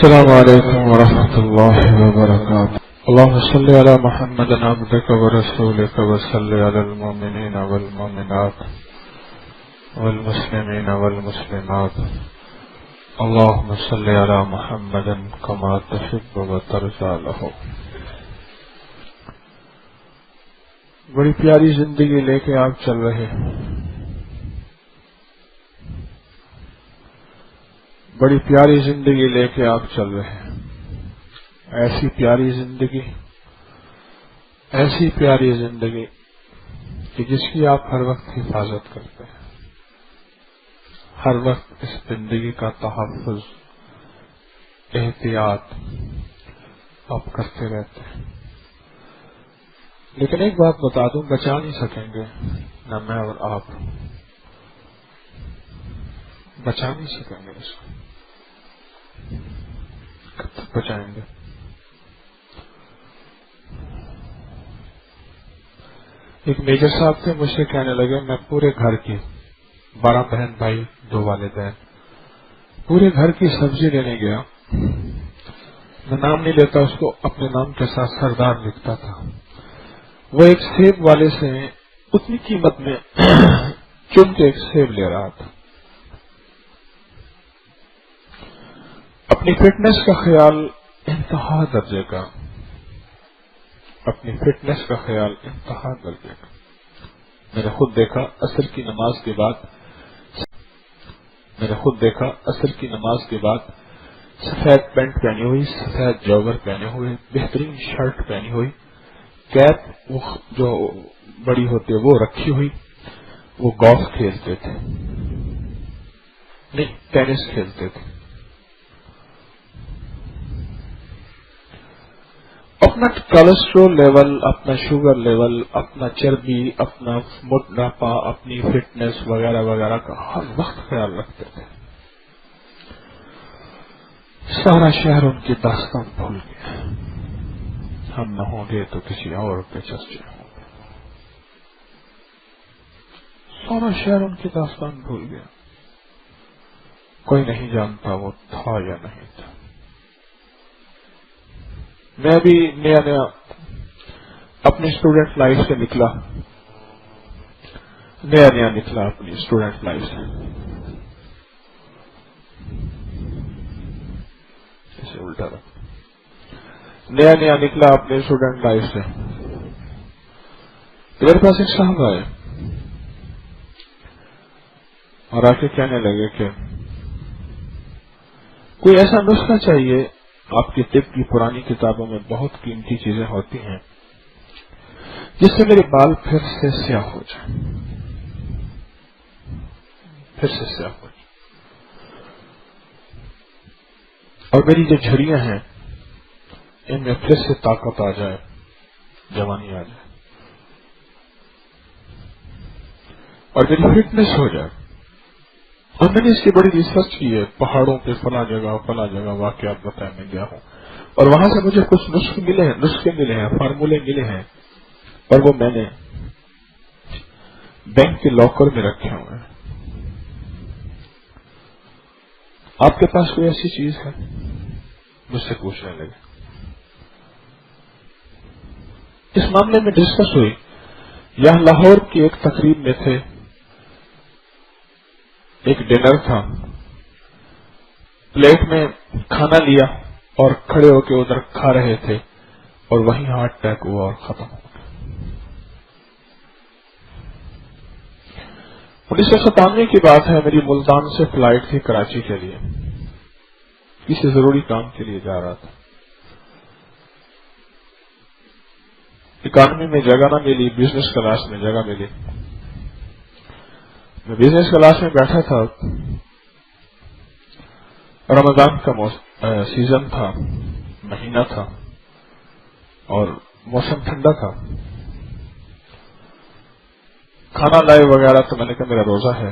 السلام علیکم ورحمۃ اللہ وبرکاتہ. اللهم صل على محمد عبدك ورسولك وصل على المؤمنين والمؤمنات والمسلمين والمسلمات. اللهم صل على محمد كما تحب وترضى له. بڑی پیاری زندگی لے کے آپ چل رہے ہیں، بڑی پیاری زندگی لے کے آپ چل رہے ہیں. ایسی پیاری زندگی کہ جس کی آپ ہر وقت حفاظت کرتے ہیں، ہر وقت اس زندگی کا تحفظ، احتیاط آپ کرتے رہتے ہیں. لیکن ایک بات بتا دوں، بچا نہیں سکیں گے نہ میں اور آپ، بچا نہیں سکیں گے. اس کو کب تک بچائیں گے؟ ایک میجر صاحب تھے، مجھ سے کہنے لگے میں پورے گھر کی 12 بہن بھائی 2 والدین، پورے گھر کی سبزی لینے گیا. میں نام نہیں لیتا اس کو، اپنے نام کے ساتھ سردار لکھتا تھا. وہ ایک سیب والے سے اتنی قیمت میں چن کے ایک سیب لے رہا تھا. اپنی فٹنس کا خیال انتہا درجے کا، میں نے خود دیکھا عصر کی نماز کے بعد سفید پینٹ پہنی ہوئی، سفید جوگر پہنے ہوئے، بہترین شرٹ پہنی ہوئی، کیپ جو بڑی ہوتی ہے وہ رکھی ہوئی. وہ گولف کھیلتے تھے، نہیں ٹینس کھیلتے تھے. اپنا کولیسٹرول لیول، اپنا شوگر لیول، اپنا چربی، اپنا موٹاپا، اپنی فٹنس وغیرہ وغیرہ کا ہر وقت خیال رکھتے تھے. سارا شہر ان کی داستان بھول گیا. ہم نہ ہوں گے تو کسی اور کے چرچے ہوں گے. سارا شہر ان کی داستان بھول گیا. کوئی نہیں جانتا وہ تھا یا نہیں تھا. میں بھی نیا اپنی اسٹوڈنٹ لائف سے نکلا، اپنی اسٹوڈنٹ لائف سے. اسے الٹا رکھ. نیا نکلا اپنے اسٹوڈنٹ لائف سے. میرے پاس ایک صاحب آئے اور آ کے کہنے لگے کہ کوئی ایسا نسخہ چاہیے. آپ کی طب کی پرانی کتابوں میں بہت قیمتی چیزیں ہوتی ہیں جس سے میرے بال پھر سے سیاہ ہو جائیں. اور میری جو جھڑیاں ہیں ان میں پھر سے طاقت آ جائے، جوانی آ جائے، اور میری فٹنس ہو جائے. اور میں نے اس کی بڑی ریسرچ کی ہے. پہاڑوں پہ فلاں جگہ واقعات بتائے میں گیا ہوں، اور وہاں سے مجھے کچھ نسخے ملے ہیں، فارمولے ملے ہیں، اور وہ میں نے بینک کے لاکر میں رکھے ہوئے ہیں. آپ کے پاس کوئی ایسی چیز ہے؟ مجھ سے پوچھنے لگے. اس معاملے میں ڈسکس ہوئی. یہاں لاہور کی ایک تقریب میں تھے، ایک ڈنر تھا، پلیٹ میں کھانا لیا اور کھڑے ہو کے ادھر کھا رہے تھے، اور وہیں ہارٹ اٹیک ہوا اور ختم ہو گیا. 1997 کی بات ہے. میری ملتان سے فلائٹ تھی کراچی کے لیے، کسی ضروری کام کے لیے جا رہا تھا. اکانومی میں جگہ نہ ملی، بزنس کلاس میں جگہ ملی. میں بزنس کلاس میں بیٹھا تھا. رمضان کا سیزن تھا، مہینہ تھا، اور موسم ٹھنڈا تھا. کھانا لائے وغیرہ تو میں نے کہا میرا روزہ ہے.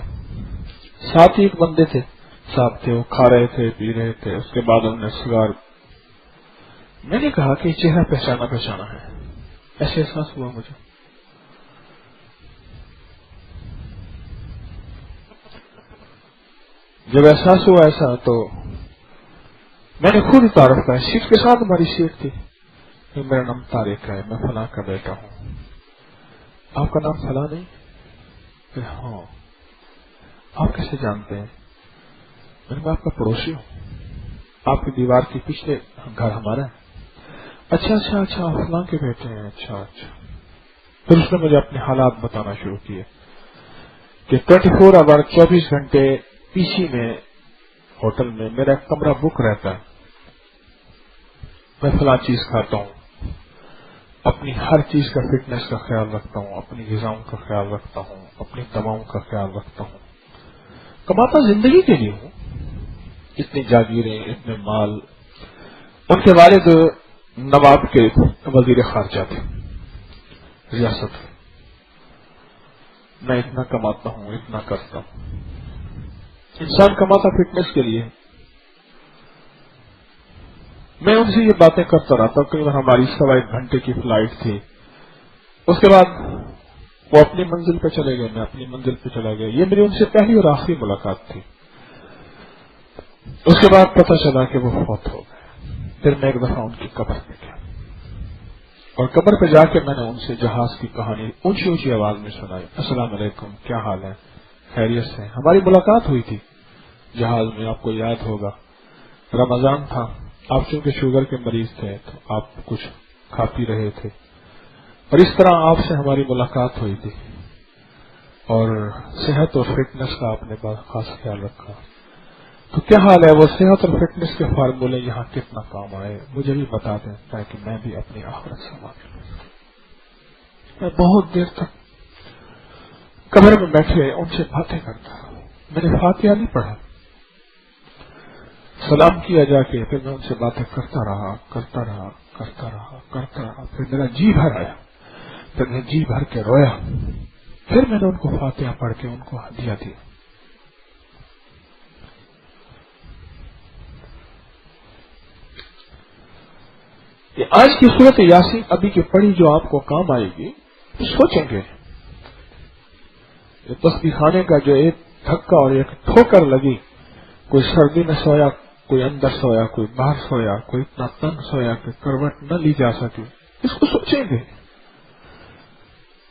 ساتھ ہی ایک بندے تھے، صاحب تھے، وہ کھا رہے تھے، پی رہے تھے. اس کے بعد انہوں نے سگار. میں نے کہا کہ چہرہ پہچانا ہے. ایسے احساس ہوا مجھے. جب احساس ہوا ایسا تو میں نے خود ہی تعارف کیا، سیٹ کے ساتھ ہماری سیٹ تھی کہ میرا نام طارق ہے، میں فلاں کا بیٹا ہوں۔ آپ کا نام فلاں نہیں؟ کہ ہاں۔ آپ کیسے جانتے ہیں؟ میں آپ کا پڑوسی ہوں، آپ کی دیوار کے پیچھے گھر ہمارا ہے۔ اچھا اچھا اچھا، فلاں کے بیٹے ہیں، اچھا اچھا۔ پھر اس نے مجھے اپنے حالات بتانا شروع کیے کہ 24 آور 24 گھنٹے پی سی میں ہوٹل میں میرا ایک کمرہ بک رہتا ہے، میں فلاں چیز کھاتا ہوں، اپنی ہر چیز کا فٹنس کا خیال رکھتا ہوں، اپنی غذاؤں کا خیال رکھتا ہوں، اپنی دواؤں کا خیال رکھتا ہوں، کماتا زندگی کے لیے ہوں۔ اتنی جاگیریں، اتنے مال، ان کے والد نواب کے وزیر خارجہ تھے ریاست، میں اتنا کماتا ہوں، اتنا کرتا ہوں۔ انسان کماتا فٹنس کے لیے۔ میں ان سے یہ باتیں کرتا رہتا، کئی بار ہماری 1.25 گھنٹے کی فلائٹ تھی، اس کے بعد وہ اپنی منزل پہ چلے گئے، میں اپنی منزل پہ چلا گیا۔ یہ میری ان سے پہلی اور آخری ملاقات تھی۔ اس کے بعد پتہ چلا کہ وہ فوت ہو گئے۔ پھر میں ایک دفعہ ان کی قبر پہ گیا اور قبر پہ جا کے میں نے ان سے جہاز کی کہانی اونچی اونچی آواز میں سنائی۔ السلام علیکم، کیا حال ہے؟ خیریت سے؟ ہماری ملاقات ہوئی تھی جہاز میں، آپ کو یاد ہوگا، رمضان تھا، آپ چونکہ شوگر کے مریض تھے تو آپ کچھ کھا پی رہے تھے، اور اس طرح آپ سے ہماری ملاقات ہوئی تھی، اور صحت اور فٹنس کا آپ نے بہت خاص خیال رکھا۔ تو کیا حال ہے؟ وہ صحت اور فٹنس کے فارمولے یہاں کتنا کام آئے مجھے بھی بتا دیں تاکہ میں بھی اپنی آخرت سنبھال لوں۔ میں بہت دیر تک قبر میں بیٹھے ان سے باتیں کرتا رہا، میں نے فاتحہ نہیں پڑھا، سلام کیا جا کے، پھر میں ان سے باتیں کرتا رہا کرتا رہا کرتا رہا کرتا رہا، پھر میرا جی بھر آیا، پھر میں جی بھر کے رویا، پھر میں نے ان کو فاتحہ پڑھ کے ان کو ہدیہ دیا۔ کہ آج کی صورت یاسین ابھی کی پڑھی جو آپ کو کام آئے گی، سوچیں گے تسبیح خانے کا جو ایک دھکا اور ایک ٹھوکر لگی، کوئی سردی میں سویا، کوئی اندر سویا، کوئی باہر سویا، کوئی اتنا تنگ سویا کہ کروٹ نہ لی جا سکی، اس کو سوچیں گے۔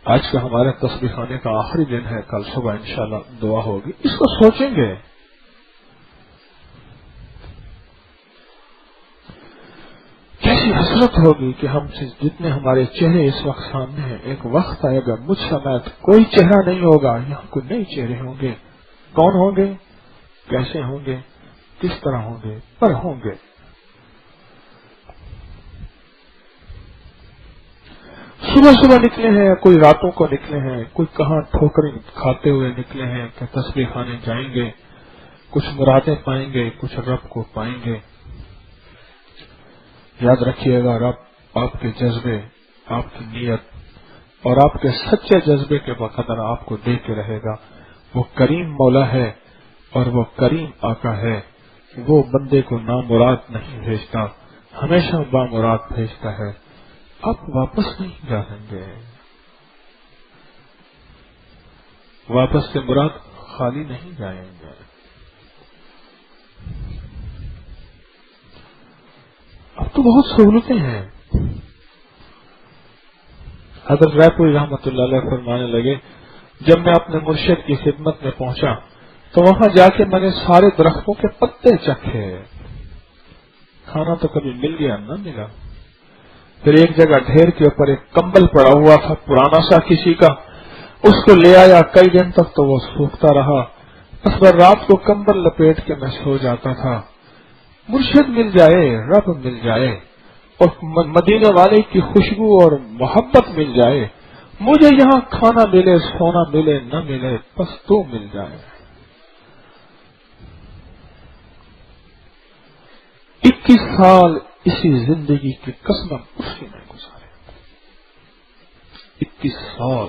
آج کا ہمارے تسبیح خانے کا آخری دن ہے، کل صبح انشاءاللہ دعا ہوگی، اس کو سوچیں گے۔ کیسی حسرت ہوگی کہ ہم سے جتنے ہمارے چہرے اس وقت سامنے ہیں، ایک وقت آئے گا مجھ سمیت کوئی چہرہ نہیں ہوگا، یہاں کوئی نئے چہرے ہوں گے۔ کون ہوں گے؟ کیسے ہوں گے؟ کس طرح ہوں گے؟ پر ہوں گے۔ صبح صبح نکلے ہیں، کوئی راتوں کو نکلے ہیں، کوئی کہاں ٹھوکریں کھاتے ہوئے نکلے ہیں کہ تسبیح خانے جائیں گے، کچھ مرادیں پائیں گے، کچھ رب کو پائیں گے۔ یاد رکھیے گا، رب آپ کے جذبے، آپ کی نیت اور آپ کے سچے جذبے کے بقدر آپ کو دے کے رہے گا۔ وہ کریم مولا ہے اور وہ کریم آقا ہے، وہ بندے کو نامراد نہیں بھیجتا، ہمیشہ بامراد بھیجتا ہے۔ آپ واپس نہیں جائیں گے، واپس سے مراد خالی نہیں جائیں گے۔ اب تو بہت سہولتیں ہیں۔ حضرت رائے پوری رحمۃ اللہ علیہ فرمانے لگے، جب میں اپنے مرشد کی خدمت میں پہنچا تو وہاں جا کے میں نے سارے درختوں کے پتے چکھے، کھانا تو کبھی مل گیا نہ ملا۔ پھر ایک جگہ ڈھیر کے اوپر ایک کمبل پڑا ہوا تھا پرانا سا کسی کا، اس کو لے آیا، کئی دن تک تو وہ سوکھتا رہا، بس رات کو کمبل لپیٹ کے میں سو جاتا تھا۔ مرشد مل جائے، رب مل جائے اور مدینے والے کی خوشبو اور محبت مل جائے، مجھے یہاں کھانا ملے، سونا ملے نہ ملے، بس تو مل جائے۔ 21 سال اسی زندگی کی قسم اسی میں گزارے، 21 سال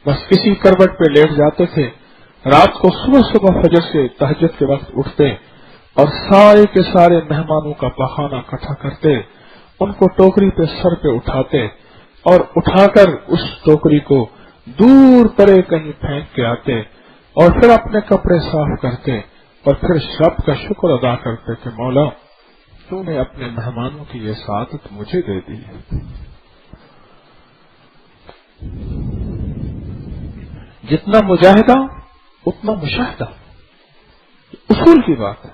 بس کسی کروٹ پہ لیٹ جاتے تھے، رات کو صبح فجر سے تہجد کے وقت اٹھتے اور سارے کے سارے مہمانوں کا پخانہ اکٹھا کرتے، ان کو ٹوکری پہ سر پہ اٹھاتے اور اٹھا کر اس ٹوکری کو دور پرے کہیں پھینک کے آتے، اور پھر اپنے کپڑے صاف کرتے اور پھر رب کا شکر ادا کرتے کہ مولا تو نے اپنے مہمانوں کی یہ سعادت مجھے دے دی ہے۔ جتنا مجاہدہ اتنا مشاہدہ، اصول کی بات ہے۔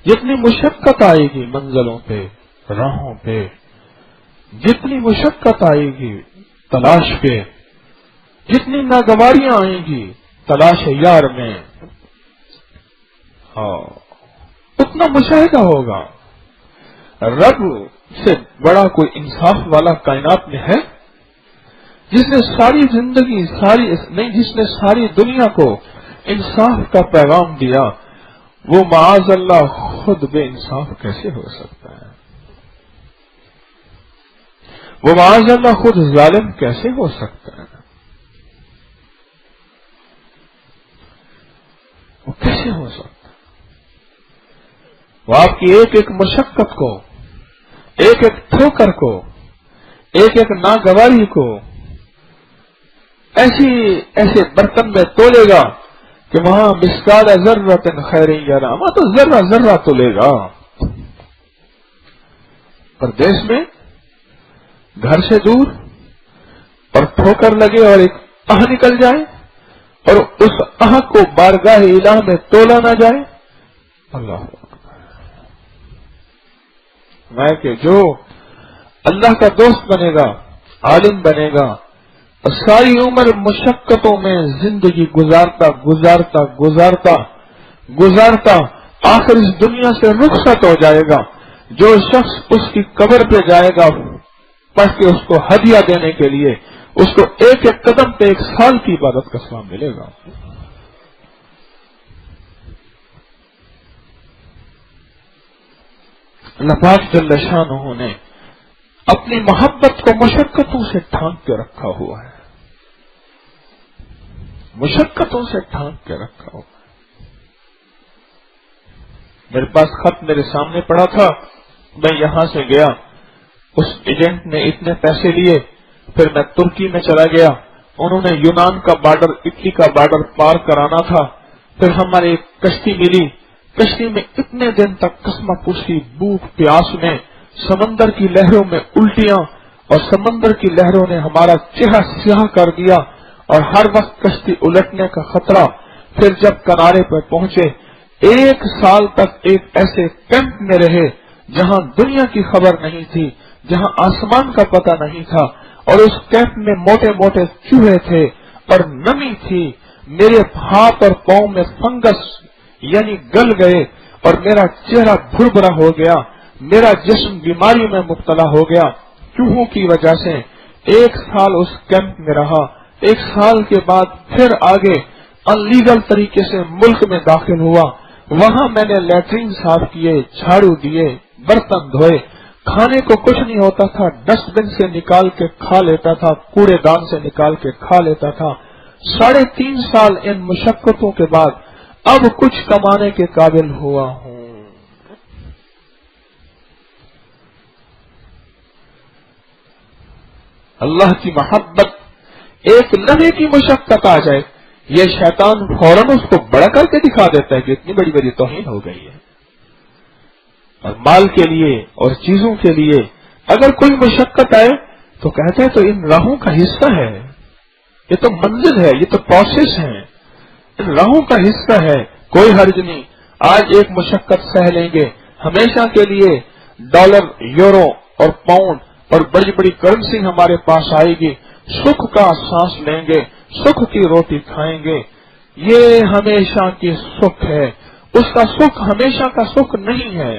جتنی مشقت آئے گی منزلوں پہ، راہوں پہ، جتنی مشقت آئے گی تلاش پہ، جتنی ناگواریاں آئیں گی تلاش یار میں، اتنا مشاہدہ ہوگا۔ رب سے بڑا کوئی انصاف والا کائنات میں ہے؟ جس نے ساری زندگی جس نے ساری دنیا کو انصاف کا پیغام دیا، وہ معاذ اللہ خود بے انصاف کیسے ہو سکتا ہے؟ وہ معاذ اللہ خود ظالم کیسے ہو سکتا ہے؟ وہ کیسے ہو سکتا ہے؟ وہ آپ کی ایک ایک مشقت کو، ایک ایک ٹھوکر کو، ایک ایک ناگواری کو ایسے برتن میں تولے گا کہ وہاں مثقال ذرۃ خیر یرا، وہاں تو ذرہ ذرہ تولے گا۔ پردیس میں گھر سے دور اور ٹھوکر لگے اور ایک آہ نکل جائے اور اس آہ کو بارگاہ الہ میں تولا نہ جائے، اللہ میں کہ جو اللہ کا دوست بنے گا، عالم بنے گا اور ساری عمر مشقتوں میں زندگی گزارتا آخر اس دنیا سے رخصت ہو جائے گا، جو شخص اس کی قبر پہ جائے گا پڑھ کے اس کو ہدیہ دینے کے لیے، اس کو ایک ایک قدم پہ 1 سال کی عبادت کا ثواب ملے گا۔ اللہ پاک جل شانہ نے اپنی محبت کو مشقتوں سے ڈھانپ کے رکھا ہوا ہے، مشقتوں سے ڈھانپ کے رکھا ہوا ہے۔ میرے پاس خط میرے سامنے پڑا تھا، میں یہاں سے گیا، اس ایجنٹ نے اتنے پیسے لیے، پھر میں ترکی میں چلا گیا، انہوں نے یونان کا بارڈر، اٹلی کا بارڈر پار کرانا تھا، پھر ہماری ایک کشتی ملی، کشتی میں اتنے دن تک کسمہ پوشی، بھوک پیاس میں، سمندر کی لہروں میں الٹیاں، اور سمندر کی لہروں نے ہمارا چہرہ سیاہ کر دیا اور ہر وقت کشتی الٹنے کا خطرہ۔ پھر جب کنارے پر پہنچے، 1 سال تک ایک ایسے کیمپ میں رہے جہاں دنیا کی خبر نہیں تھی، جہاں آسمان کا پتہ نہیں تھا، اور اس کیمپ میں موٹے موٹے چوہے تھے اور نمی تھی، میرے ہاتھ اور پاؤں میں فنگس یعنی گل گئے اور میرا چہرہ بھربھرا ہو گیا، میرا جسم بیماری میں مبتلا ہو گیا چوہوں کی وجہ سے۔ 1 سال اس کیمپ میں رہا، 1 سال کے بعد پھر آگے ان لیگل طریقے سے ملک میں داخل ہوا، وہاں میں نے لیٹرین صاف کیے، جھاڑو دیے، برتن دھوئے، کھانے کو کچھ نہیں ہوتا تھا، ڈسٹ بن سے نکال کے کھا لیتا تھا، کوڑے دان سے نکال کے کھا لیتا تھا۔ 3.5 سال ان مشقتوں کے بعد اب کچھ کمانے کے قابل ہوا ہوں۔ اللہ کی محبت، ایک لمحے کی مشقت آ جائے، یہ شیطان فوراً اس کو بڑا کر کے دکھا دیتا ہے کہ اتنی بڑی بڑی توہین ہو گئی ہے۔ اور مال کے لیے اور چیزوں کے لیے اگر کوئی مشقت آئے تو کہتے ہیں تو ان راہوں کا حصہ ہے، یہ تو منزل ہے، یہ تو پروسیس ہے، ان راہوں کا حصہ ہے، کوئی حرج نہیں۔ آج ایک مشقت سہ لیں گے، ہمیشہ کے لیے ڈالر، یورو اور پاؤنڈ اور بڑی بڑی کرنسی ہمارے پاس آئے گی، سکھ کا سانس لیں گے، سکھ کی روٹی کھائیں گے، یہ ہمیشہ کی سکھ ہے، اس کا سکھ ہمیشہ کا سکھ نہیں ہے۔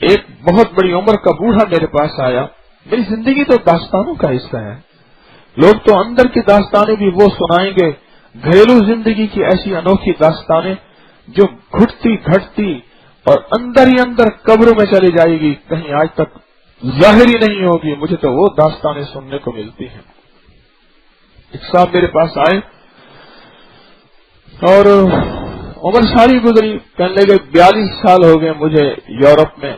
ایک بہت بڑی عمر کا بوڑھا میرے پاس آیا، میری زندگی تو داستانوں کا حصہ ہے، لوگ تو اندر کی داستانیں بھی وہ سنائیں گے، گھریلو زندگی کی ایسی انوکھی داستانیں جو گھٹتی گھٹتی اور اندر ہی اندر قبروں میں چلی جائے گی، کہیں آج تک ظاہر ہی نہیں ہوگی، مجھے تو وہ داستانیں سننے کو ملتی ہیں۔ ایک صاحب میرے پاس آئے اور عمر ساری گزری، کہنے لگے 42 سال ہو گئے مجھے یورپ میں،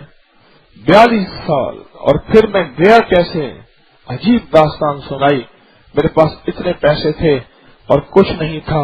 42 سال، اور پھر میں گیا کیسے؟ عجیب داستان سنائی، میرے پاس اتنے پیسے تھے اور کچھ نہیں تھا،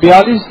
42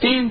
3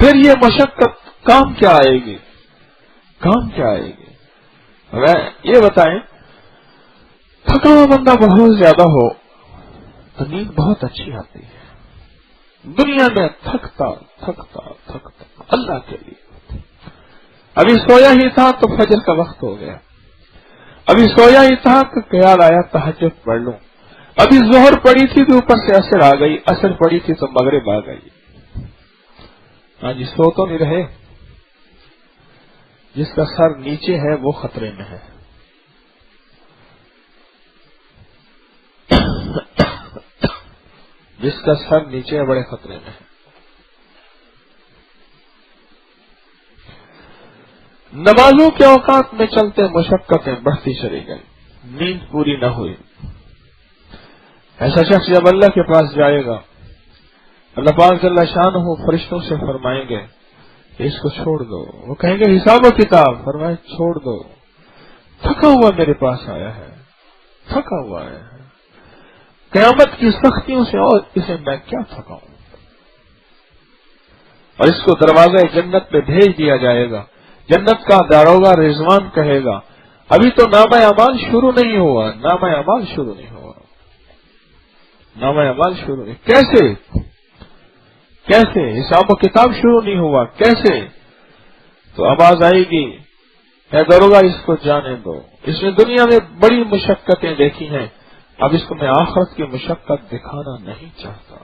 پھر یہ مشقت کام کیا آئے گی؟ کام کیا آئے گی؟ یہ بتائیں، تھکا ہوا بندہ بہت زیادہ ہو تو نیند بہت اچھی آتی ہے۔ دنیا میں تھکتا اللہ کے لیے، ابھی سویا ہی تھا تو فجر کا وقت ہو گیا، ابھی سویا ہی تھا تو خیال آیا تہجد پڑھ لوں، ابھی ظہر پڑی تھی تو اوپر سے عصر آ گئی، عصر پڑی تھی تو مغرب آ گئی۔ ہاں جی، سو تو نہیں رہے۔ جس کا سر نیچے ہے وہ خطرے میں ہے۔ جس کا سر نیچے ہے بڑے خطرے میں ہے۔ نمازوں کے اوقات میں چلتے مشقتیں بڑھتی چلی گئی، نیند پوری نہ ہوئی۔ ایسا شخص جب اللہ کے پاس جائے گا، اللہ پاک جل شانہ فرشتوں سے فرمائیں گے کہ اس کو چھوڑ دو۔ وہ کہیں گے حساب و کتاب، فرمائے چھوڑ دو، تھکا ہوا میرے پاس آیا ہے، تھکا ہوا ہے، قیامت کی سختیوں سے اور اسے میں کیا تھکاؤں۔ اور اس کو دروازہ جنت پہ بھیج دیا جائے گا۔ جنت کا داروغہ رضوان کہے گا ابھی تو نامہ اعمال شروع نہیں ہوا، نامہ اعمال شروع نہیں ہوا، نامہ اعمال شروع نہیں۔ کیسے حساب و کتاب شروع نہیں ہوا؟ کیسے؟ تو آواز آئے گی، اے داروغہ اس کو جانے دو، اس نے دنیا میں بڑی مشقتیں دیکھی ہیں، اب اس کو میں آخرت کی مشقت دکھانا نہیں چاہتا،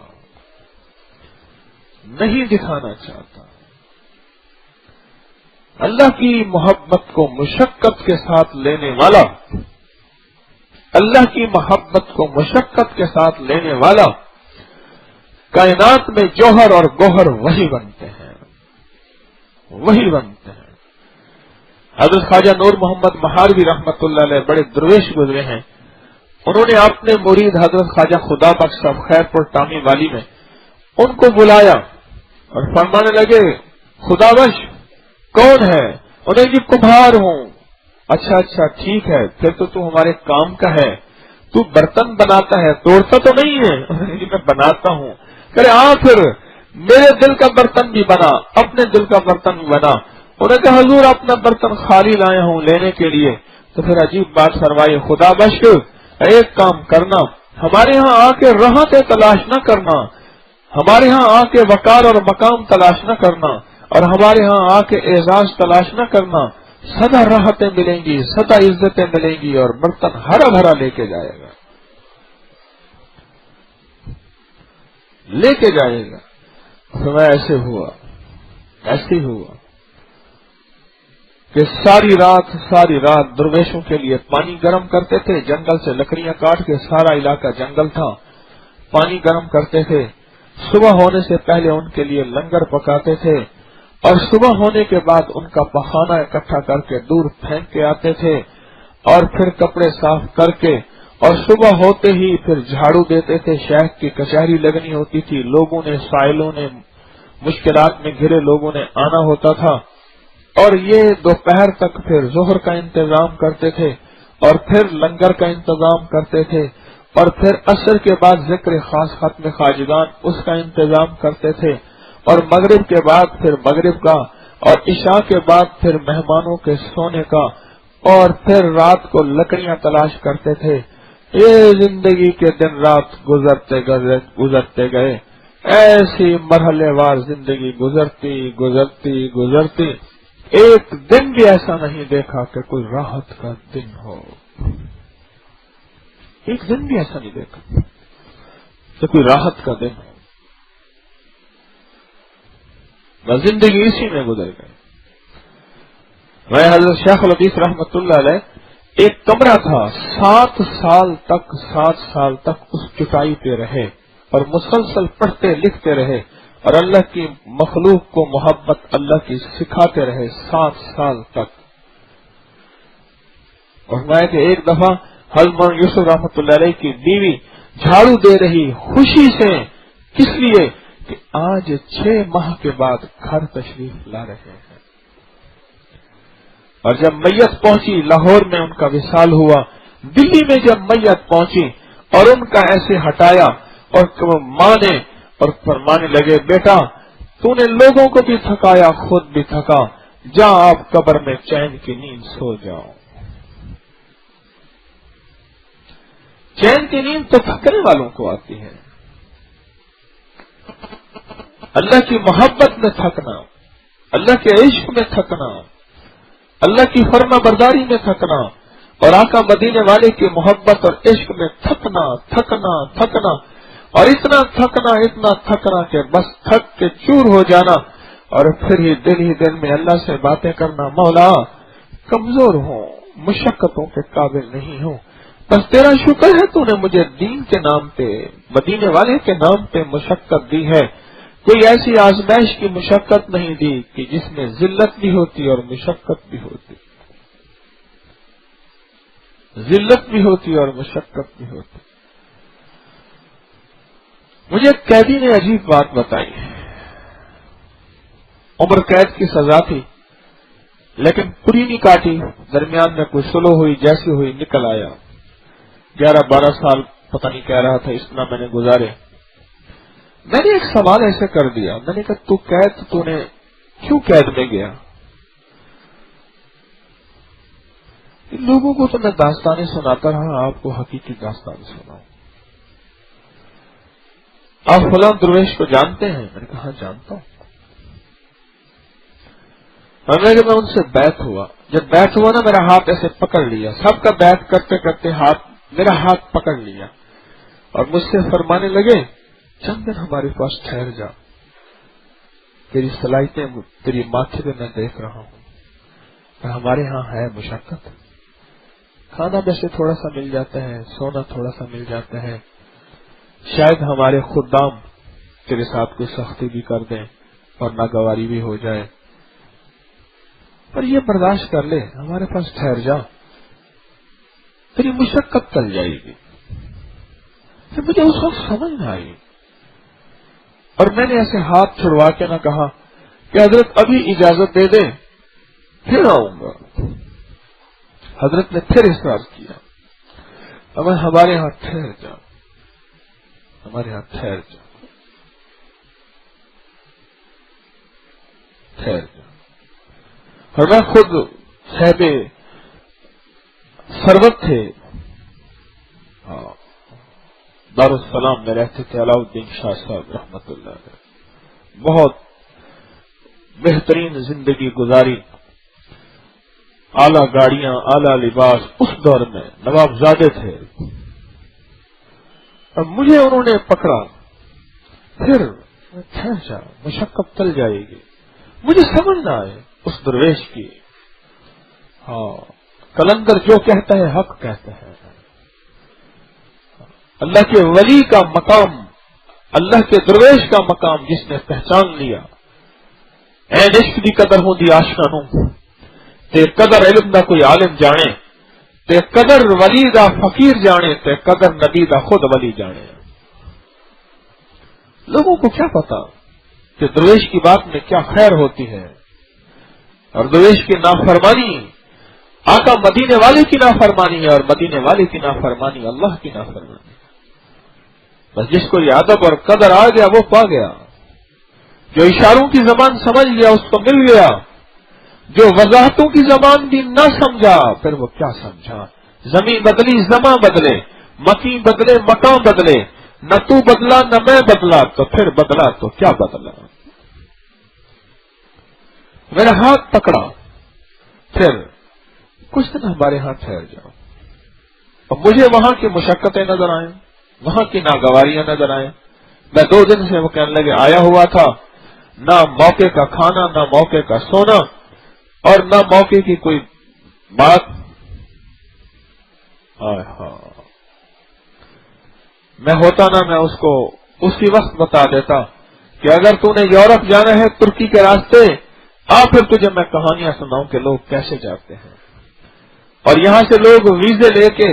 نہیں دکھانا چاہتا۔ اللہ کی محبت کو مشقت کے ساتھ لینے والا، اللہ کی محبت کو مشقت کے ساتھ لینے والا، کائنات میں جوہر اور گوہر وہی بنتے ہیں، وہی بنتے ہیں۔ حضرت خواجہ نور محمد مہاروی رحمت اللہ علیہ بڑے درویش گزرے ہیں، انہوں نے اپنے مرید حضرت خواجہ خدا بخش صاحب خیر پور ٹامی والی میں ان کو بلایا اور فرمانے لگے خدا بخش کون ہے؟ انہیں جی کمہار ہوں۔ اچھا ٹھیک ہے، پھر تو ہمارے کام کا ہے، تو برتن بناتا ہے، توڑتا تو نہیں ہے؟ انہیں جی میں بناتا ہوں۔ کہ پھر میرے دل کا برتن بھی بنا، اپنے دل کا برتن بھی بنا۔ انہوں نے کہا حضور اپنا برتن خالی لایا ہوں لینے کے لیے۔ تو پھر عجیب بات فرمائی، خدا بخش ایک کام کرنا، ہمارے ہاں آ کے راحتیں تلاش نہ کرنا، ہمارے ہاں آ کے وقار اور مقام تلاش نہ کرنا، اور ہمارے ہاں آ کے اعزاز تلاش نہ کرنا، سدا راحتیں ملیں گی، سدا عزتیں ملیں گی، اور برتن ہرا بھرا لے کے جائے گا، لے کے جائے گا۔ ایسے ہوا کہ ساری رات درویشوں کے لیے پانی گرم کرتے تھے، جنگل سے لکڑیاں کاٹ کے، سارا علاقہ جنگل تھا، پانی گرم کرتے تھے، صبح ہونے سے پہلے ان کے لیے لنگر پکاتے تھے، اور صبح ہونے کے بعد ان کا پخانہ اکٹھا کر کے دور پھینک کے آتے تھے، اور پھر کپڑے صاف کر کے، اور صبح ہوتے ہی پھر جھاڑو دیتے تھے۔ شیخ کی کچہری لگنی ہوتی تھی، لوگوں نے، سائلوں نے، مشکلات میں گھرے لوگوں نے آنا ہوتا تھا، اور یہ دوپہر تک پھر ظہر کا انتظام کرتے تھے، اور پھر لنگر کا انتظام کرتے تھے، اور پھر عصر کے بعد ذکر خاص ختم خواجگان اس کا انتظام کرتے تھے، اور مغرب کے بعد پھر مغرب کا، اور عشاء کے بعد پھر مہمانوں کے سونے کا، اور پھر رات کو لکڑیاں تلاش کرتے تھے۔ یہ زندگی کے دن رات گزرتے گئے، ایسی مرحلے وار زندگی گزرتی ایک دن بھی ایسا نہیں دیکھا کہ کوئی راحت کا دن ہو، ایک دن بھی ایسا نہیں دیکھا کہ کوئی راحت کا دن ہو، بس زندگی اسی میں گزر گئی۔ میں حضرت شیخ الحدیث رحمت اللہ علیہ ایک کمرہ تھا، 7 سال تک اس چٹائی پہ رہے، اور مسلسل پڑھتے لکھتے رہے، اور اللہ کی مخلوق کو محبت اللہ کی سکھاتے رہے 7 سال تک۔ اور میں کہ ایک دفعہ حضرت یوسف رحمت اللہ علیہ کی بیوی جھاڑو دے رہی خوشی سے، کس لیے کہ آج 6 ماہ کے بعد گھر تشریف لا رہے ہیں۔ اور جب میت پہنچی لاہور میں ان کا وصال ہوا، دلی میں جب میت پہنچی اور ان کا ایسے ہٹایا، اور ماں نے اور فرمانے لگے بیٹا تو نے لوگوں کو بھی تھکایا، خود بھی تھکا، جا آپ قبر میں چین کی نیند سو جاؤ۔ چین کی نیند تو تھکنے والوں کو آتی ہے، اللہ کی محبت میں تھکنا، اللہ کے عشق میں تھکنا، اللہ کی فرما برداری میں تھکنا، اور آقا مدینے والے کی محبت اور عشق میں تھکنا تھکنا تھکنا، اور اتنا تھکنا کہ بس تھک کے چور ہو جانا، اور پھر ہی دل میں اللہ سے باتیں کرنا، مولا کمزور ہوں، مشقتوں کے قابل نہیں ہوں، بس تیرا شکر ہے تو نے مجھے دین کے نام پہ، مدینے والے کے نام پہ مشقت دی ہے، کوئی ایسی آزمائش کی مشقت نہیں دی کہ جس میں ذلت بھی ہوتی اور مشقت بھی ہوتی، ذلت بھی ہوتی اور مشقت بھی ہوتی۔ مجھے ایک قیدی نے عجیب بات بتائی، عمر قید کی سزا تھی لیکن پوری نہیں کاٹی، درمیان میں کوئی سلو ہوئی، جیسی ہوئی نکل آیا، 11-12 سال پتہ نہیں کہہ رہا تھا اس طرح میں نے گزارے۔ میں نے ایک سوال ایسے کر دیا، میں نے کہا تو نے کیوں قید میں گیا؟ ان لوگوں کو تو میں داستانیں سناتا رہا، آپ کو حقیقی داستان سناؤں۔ آپ فلاں درویش کو جانتے ہیں؟ میں نے کہا جانتا ہوں۔ اور میں ان سے بیعت ہوا، جب بیعت ہوا نا میرا ہاتھ ایسے پکڑ لیا، سب کا بیعت کرتے کرتے میرا ہاتھ پکڑ لیا اور مجھ سے فرمانے لگے چند دن ہمارے پاس ٹھہر جا، تیری صلاحیتیں تیری ماتھے پہ میں دیکھ رہا ہوں، اور ہمارے ہاں ہے مشقت، کھانا ویسے تھوڑا سا مل جاتا ہے، سونا تھوڑا سا مل جاتا ہے، شاید ہمارے خدام تیرے ساتھ کوئی سختی بھی کر دیں اور ناگواری بھی ہو جائے، پر یہ برداشت کر لے، ہمارے پاس ٹھہر جا، تیری مشقت ٹل جائے گی۔ پھر مجھے اس وقت سمجھ نہ آئی، اور میں نے ایسے ہاتھ چھڑوا کے نہ کہا کہ حضرت ابھی اجازت دے دیں پھر آؤں گا۔ حضرت نے پھر اصرار کیا، اب ہمارے یہاں ٹھہر جا، ہمارے یہاں ٹھہر جا، ٹھہر جا۔ اور میں خود صاحب ثروت تھے، دارالسلام میں رہتے تھے، علاؤالدین شاہ صاحب رحمت اللہ علیہ، بہت بہترین زندگی گزاری، اعلیٰ گاڑیاں، اعلیٰ لباس، اس دور میں نوابزادے تھے، اور مجھے انہوں نے پکڑا، پھر ٹھہر جا، مشقت ٹل جائے گی، مجھے سمجھ نہ آئے اس درویش کی، کلندر جو کہتا ہے حق کہتا ہے، اللہ کے ولی کا مقام، اللہ کے درویش کا مقام جس نے پہچان لیا، اے عشق دی قدر ہوں دی آشنا تے قدر علم دا کوئی عالم جانے، تے قدر ولی دا فقیر جانے، تے قدر نبی دا خود ولی جانے۔ لوگوں کو کیا پتا کہ درویش کی بات میں کیا خیر ہوتی ہے، اور درویش کی نافرمانی آقا مدینے والے کی نافرمانی ہے، اور مدینے والے کی نافرمانی اللہ کی نافرمانی۔ بس جس کو یہ ادب اور قدر آ گیا وہ پا گیا، جو اشاروں کی زبان سمجھ گیا اس کو مل گیا، جو وضاحتوں کی زبان بھی نہ سمجھا پھر وہ کیا سمجھا۔ زمین بدلی زماں بدلے، مکی بدلے مکان بدلے، نہ تو بدلا نہ میں بدلا تو پھر بدلا تو کیا بدلا۔ میرا ہاتھ پکڑا، پھر کچھ دن ہمارے ہاں ٹھہر جاؤ، اور مجھے وہاں کی مشقتیں نظر آئیں، وہاں کی ناگواریاں نظر آئیں۔ میں 2 دن سے وہ کہنے لگے آیا ہوا تھا، نہ موقع کا کھانا، نہ موقع کا سونا، اور نہ موقع کی کوئی بات۔ میں ہوتا نا میں اس کو اسی وقت بتا دیتا کہ اگر تو نے یورپ جانا ہے ترکی کے راستے آ، پھر تجھے میں کہانیاں سناؤں کہ لوگ کیسے جاتے ہیں، اور یہاں سے لوگ ویزے لے کے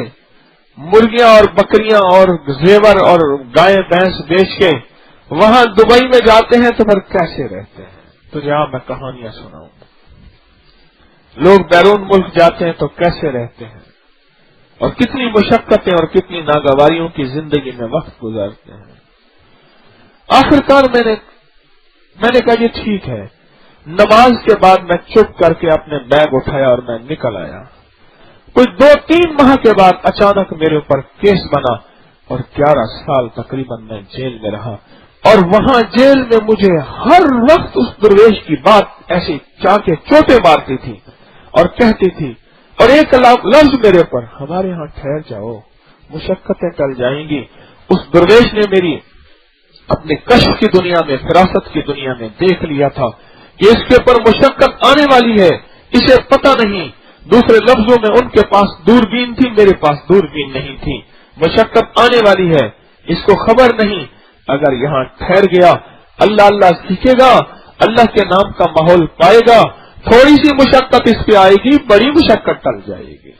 مرغیاں اور بکریاں اور زیور اور گائے بھینس بیچ کے وہاں دبئی میں جاتے ہیں تو پھر کیسے رہتے ہیں، تجھے میں کہانیاں سناؤں۔ لوگ بیرون ملک جاتے ہیں تو کیسے رہتے ہیں، اور کتنی مشقتیں اور کتنی ناگواریوں کی زندگی میں وقت گزارتے ہیں۔ آخرکار میں نے میں نے کہا یہ ٹھیک ہے. نماز کے بعد میں چپ کر کے اپنے بیگ اٹھایا اور میں نکل آیا. کچھ 2-3 ماہ کے بعد اچانک میرے اوپر کیس بنا اور 11 سال تقریباً میں جیل میں رہا. اور وہاں جیل میں مجھے ہر وقت اس درویش کی بات ایسی چاکے چوٹے مارتی تھی اور کہتی تھی، اور ایک لفظ میرے اوپر، ہمارے ہاں ٹھہر جاؤ، مشقتیں ٹل جائیں گی. اس درویش نے میری اپنے کشف کی دنیا میں، فراست کی دنیا میں دیکھ لیا تھا کہ اس کے اوپر مشقت آنے والی ہے، اسے پتہ نہیں. دوسرے لفظوں میں ان کے پاس دوربین تھی، میرے پاس دوربین نہیں تھی. مشقت آنے والی ہے، اس کو خبر نہیں. اگر یہاں ٹھہر گیا، اللہ اللہ سیکھے گا، اللہ کے نام کا ماحول پائے گا، تھوڑی سی مشقت اس پہ آئے گی، بڑی مشقت ٹل جائے گی.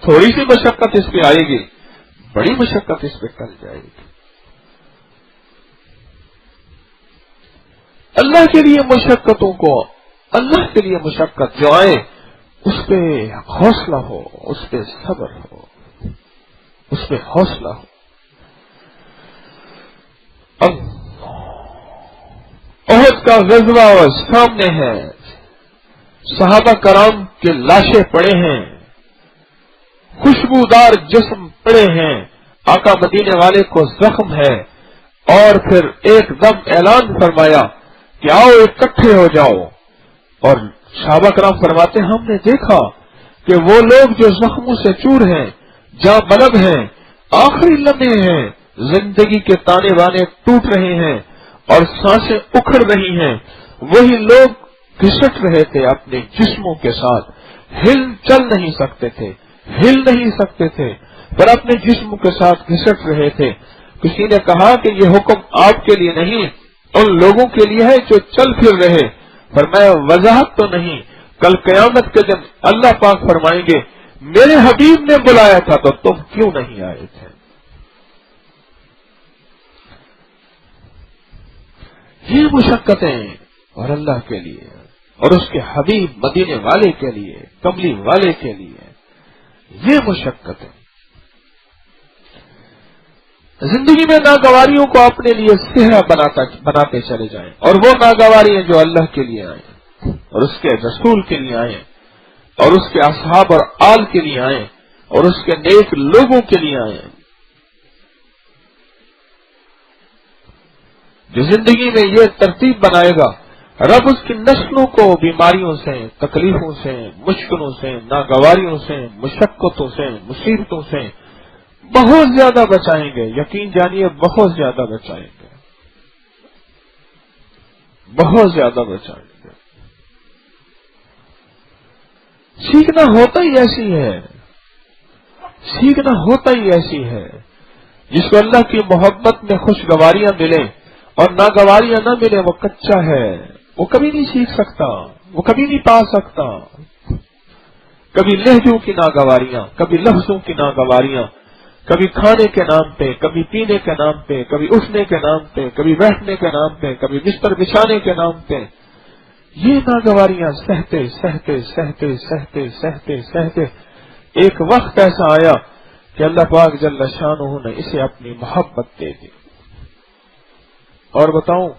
تھوڑی سی مشقت اس پہ آئے گی، بڑی مشقت اس پہ ٹل جائے گی. اللہ کے لیے مشقتوں کو، اللہ کے لیے مشقت جو آئے اس پہ حوصلہ ہو، اس پہ صبر ہو، اس پہ حوصلہ ہو. اب احد کا غزوہ سامنے ہے، صحابہ کرام کے لاشیں پڑے ہیں، خوشبودار جسم پڑے ہیں، آقا مدینے والے کو زخم ہے، اور پھر ایک دم اعلان فرمایا کہ آؤ اکٹھے ہو جاؤ. اور صحابہ کرام فرماتے ہم نے دیکھا کہ وہ لوگ جو زخموں سے چور ہیں، جاں بلب ہیں، آخری لمحے ہیں، زندگی کے تانے بانے ٹوٹ رہے ہیں اور سانسیں اکھڑ رہی ہیں، وہی لوگ گھسٹ رہے تھے اپنے جسموں کے ساتھ، چل نہیں سکتے تھے، ہل نہیں سکتے تھے، پر اپنے جسموں کے ساتھ گھسٹ رہے تھے. کسی نے کہا کہ یہ حکم آپ کے لیے نہیں، ان لوگوں کے لیے ہے جو چل پھر رہے. فرمایا وضاحت تو نہیں، کل قیامت کے دن اللہ پاک فرمائیں گے میرے حبیب نے بلایا تھا تو تم کیوں نہیں آئے تھے. یہ مشقتیں اور اللہ کے لیے اور اس کے حبیب مدینے والے کے لیے، کملی والے کے لیے، یہ مشقتیں. زندگی میں ناگواریوں کو اپنے لیے صحرا بناتے چلے جائیں، اور وہ ناگواریاں جو اللہ کے لیے آئیں اور اس کے رسول کے لیے آئیں اور اس کے اصحاب اور آل کے لیے آئیں اور اس کے نیک لوگوں کے لیے آئیں. جو زندگی میں یہ ترتیب بنائے گا، رب اس کی نسلوں کو بیماریوں سے، تکلیفوں سے، مشکلوں سے، ناگواریوں سے، مشقتوں سے، مصیبتوں سے بہت زیادہ بچائیں گے. یقین جانیے بہت زیادہ بچائیں گے، بہت زیادہ بچائیں گے. سیکھنا ہوتا ہی ایسی ہے، سیکھنا ہوتا ہی ایسی ہے. جس کو اللہ کی محبت میں خوشگواریاں ملیں اور ناگواریاں نہ ملے، وہ کچا ہے، وہ کبھی نہیں سیکھ سکتا، وہ کبھی نہیں پا سکتا. کبھی لہجوں کی ناگواریاں، کبھی لفظوں کی ناگواریاں، کبھی کھانے کے نام پہ، کبھی پینے کے نام پہ، کبھی اٹھنے کے نام پہ، کبھی بیٹھنے کے نام پہ، کبھی بستر بچھانے کے نام پہ، یہ ناگواریاں سہتے سہتے سہتے سہتے سہتے سہتے ایک وقت ایسا آیا کہ اللہ پاک جل شانہ نے اسے اپنی محبت دے دی. اور بتاؤں،